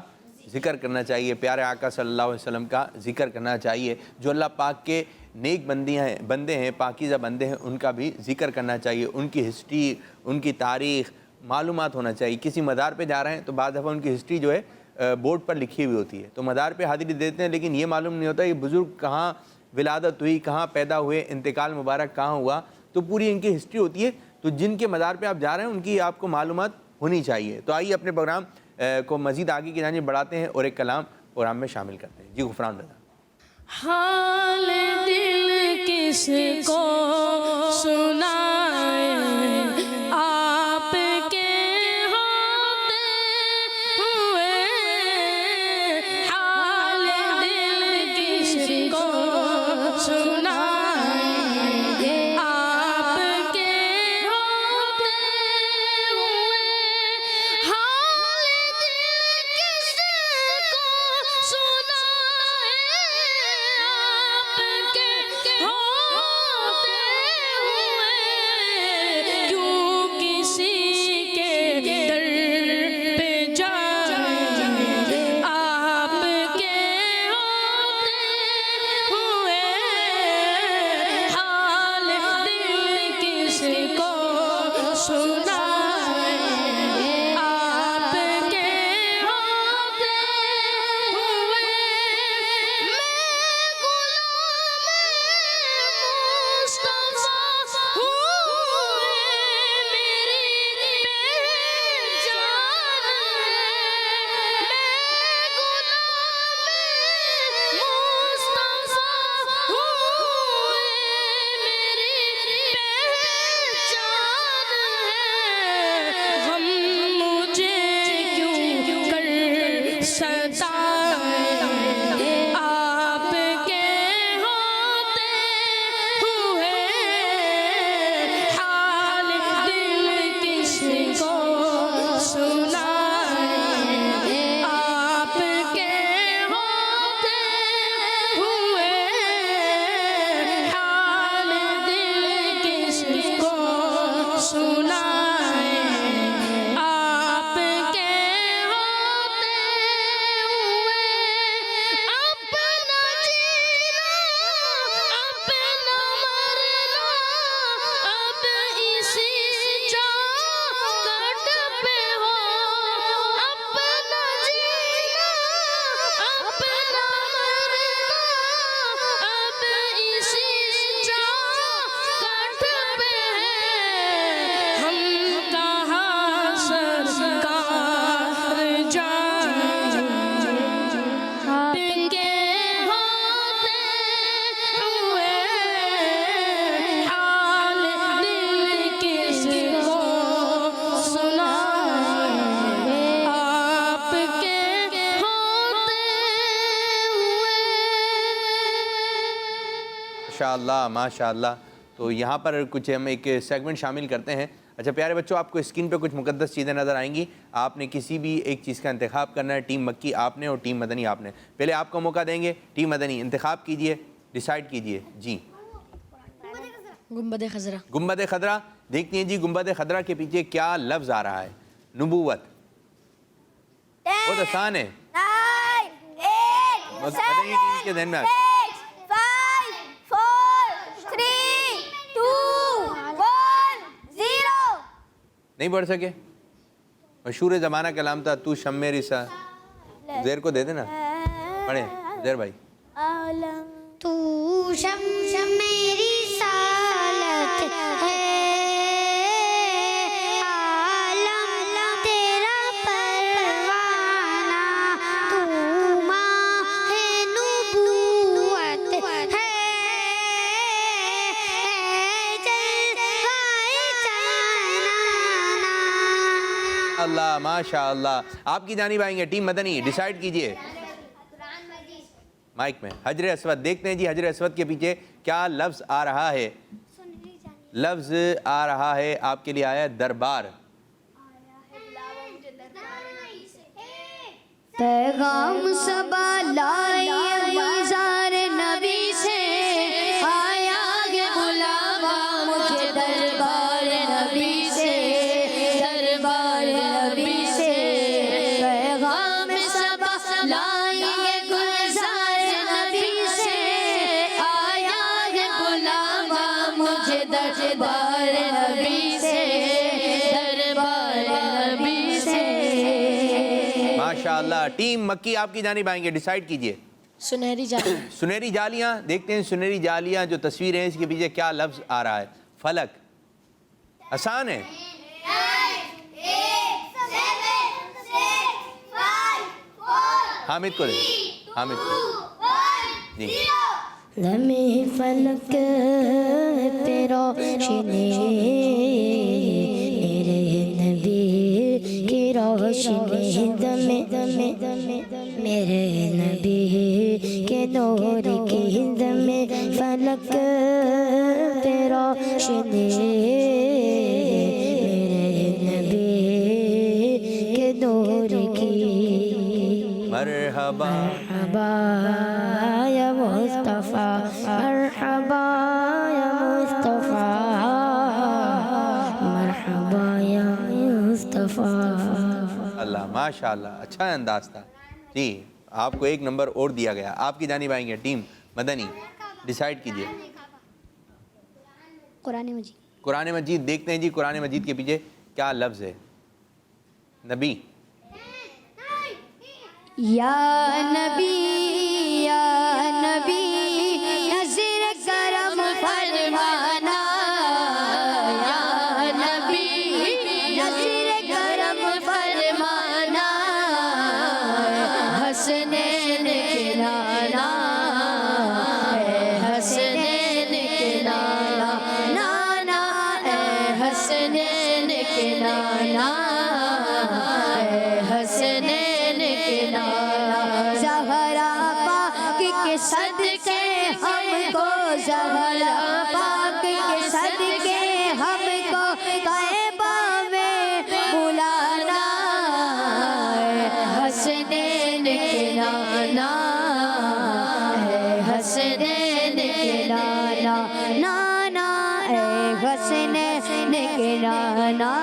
ذکر کرنا چاہیے, پیارے آقا صلی اللہ علیہ وسلم کا ذکر کرنا چاہیے. جو اللہ پاک کے نیک بندے ہیں, پاکیزہ بندے ہیں, ان کا بھی ذکر کرنا چاہیے. ان کی ہسٹری, ان کی تاریخ معلومات ہونا چاہیے. کسی مزار پہ جا رہے ہیں تو بعض دفعہ ان کی ہسٹری جو ہے بورڈ پر لکھی ہوئی ہوتی ہے, تو مزار پہ حاضری دیتے ہیں لیکن یہ معلوم نہیں ہوتا یہ بزرگ کہاں ولادت ہوئی, کہاں پیدا ہوئے, انتقال مبارک کہاں ہوا, تو پوری ان کی ہسٹری ہوتی ہے. تو جن کے مزار پہ آپ جا رہے ہیں ان کی آپ کو معلومات ہونی چاہیے. تو آئیے اپنے پروگرام کو مزید آگے کی جانب بڑھاتے ہیں اور ایک کلام پروگرام میں شامل کرتے ہیں. جی غفران رضا. حال دل کس کو سنائے آپ کے ہوتے ہوئے, حال دل کس کو سنائے آپ کے ہوتے ہوئے, حال دل کس کو سنائے آپ کے ہوتے ہوئے, کیوں ماشاءاللہ ماشاءاللہ. تو یہاں پر کچھ ہم ایک سیگمنٹ شامل کرتے ہیں. اچھا پیارے بچوں، آپ کو اسکرین پہ کچھ مقدس چیزیں نظر آئیں گی. آپ نے کسی بھی ایک چیز کا انتخاب کرنا ہے. ٹیم مکی آپ نے اور ٹیم مدنی آپ نے. پہلے آپ کو موقع دیں گے. ٹیم مدنی انتخاب کیجئے، ڈیسائیڈ کیجئے. جی گنبد خضرا. گنبد خضرا. دیکھتی ہیں جی گنبد خضرا کے پیچھے کیا لفظ آ رہا ہے. نبوت. بہت آسان ہے. مدنی ٹیم کے ذہن میں 5 4 3 2 1 0. نہیں پڑھ سکے. مشہور زمانہ کلام تھا تو شم میری سا. زیر کو دے دینا. پڑھیں زیر بھائی. تو شم میری سالت ہے، عالم تیرا پروانہ، تو ماہ نبوت ہے، جلوۂ جانانا. اللہ ماشاء اللہ. آپ کی جانب آئیں گے ٹیم مدنی. ڈیسائیڈ کیجئے مائک میں. حجر اسود. دیکھتے ہیں جی حجر اسود کے پیچھے کیا لفظ آ رہا ہے. لفظ آ رہا ہے آپ کے لیے آیا ہے دربار. پیغام صبا لائے مزار نبی سے، آیا ہے بلاوا مجھے دربار نبی سے، دربار نبی سے. پیغام صبا لائے گلزار نبی سے، آیا ہے بلاوا مجھے دربار نبی سے، دربار نبی سے. ماشاءاللہ. ٹیم مکی آپ کی جانب آئیں گے. ڈیسائیڈ کیجئے. سنہری جالی. سنہری جالیاں. دیکھتے ہیں سنہری جالیاں جو تصویر ہیں اس کے پیچھے کیا لفظ آ رہا ہے. فلک. آسان ہے. حامد کو دے. حامد کو جی. دمِ فلک پہ روشنی میرے نبی کی روشنی، میرے نبی کے نور کی دم فلک پہ روشنی، میرے نبی کے نور کی. مرحبا مرحبا یا مصطفیٰ، مرحبا یا مصطفیٰ، مرحبا یا مصطفیٰ. اللہ ماشاءاللہ. اچھا انداز تھا جی. آپ کو ایک نمبر اور دیا گیا. آپ کی جانب آئیں گے ٹیم مدنی. ڈیسائیڈ کیجئے. قرآن مجید. قرآن مجید. دیکھتے ہیں جی قرآن مجید کے پیچھے کیا لفظ ہے. نبی. یا نبی یا نبی نظر کرم فرمانا، یا نبی نظر کرم فرمانا، حسنین کے نانا، اے حسنین کے نانا، نانا اے حسنین کے نانا، اے حسنین کے نانا. زہرا پاک کے صدقے ہم کو، زہرا پاک کے صدقے ہم کو طیبہ میں بلانا، اے حسنین کے نانا، اے حسنین کے نانا، نانا اے حسنین کے نانا،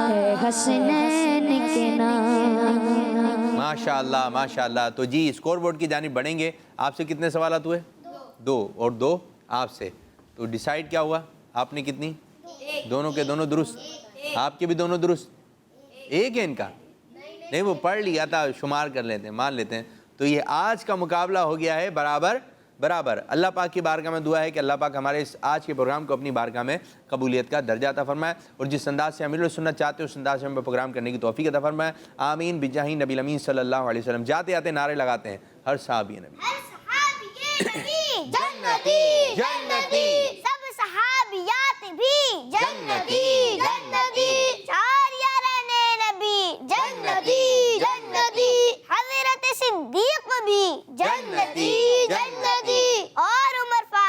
اے حسنین کے نانا. ماشاءاللہ ماشاءاللہ. تو جی اسکور بورڈ کی جانب بڑھیں گے. آپ سے کتنے سوالات ہوئے؟ 2 اور 2 آپ سے. تو ڈیسائیڈ کیا ہوا؟ آپ نے کتنی؟ دونوں کے دونوں درست. آپ کے بھی دونوں درست. ایک ہے ان کا نہیں، وہ پڑھ لیا تھا، شمار کر لیتے ہیں، مان لیتے ہیں. تو یہ آج کا مقابلہ ہو گیا ہے برابر برابر. اللہ پاک کی بارگاہ میں دعا ہے کہ اللہ پاک ہمارے اس آج کے پروگرام کو اپنی بارگاہ میں قبولیت کا درجہ عطا فرمائے، اور جس انداز سے امیر السنت چاہتے ہیں اس انداز سے ہمیں پروگرام کرنے کی توفیق عطا فرمائے. آمین بجاہ نبی الامین صلی اللہ علیہ وسلم. جاتے آتے نعرے لگاتے ہیں. ہر صحابی نبی جنتی جنتی، سب صحابیات بھی جنتی جنتی، ساریا رہنے نبی جنتی جنتی، حضرت صدیق بھی جنتی جنتی، اور عمر فاروق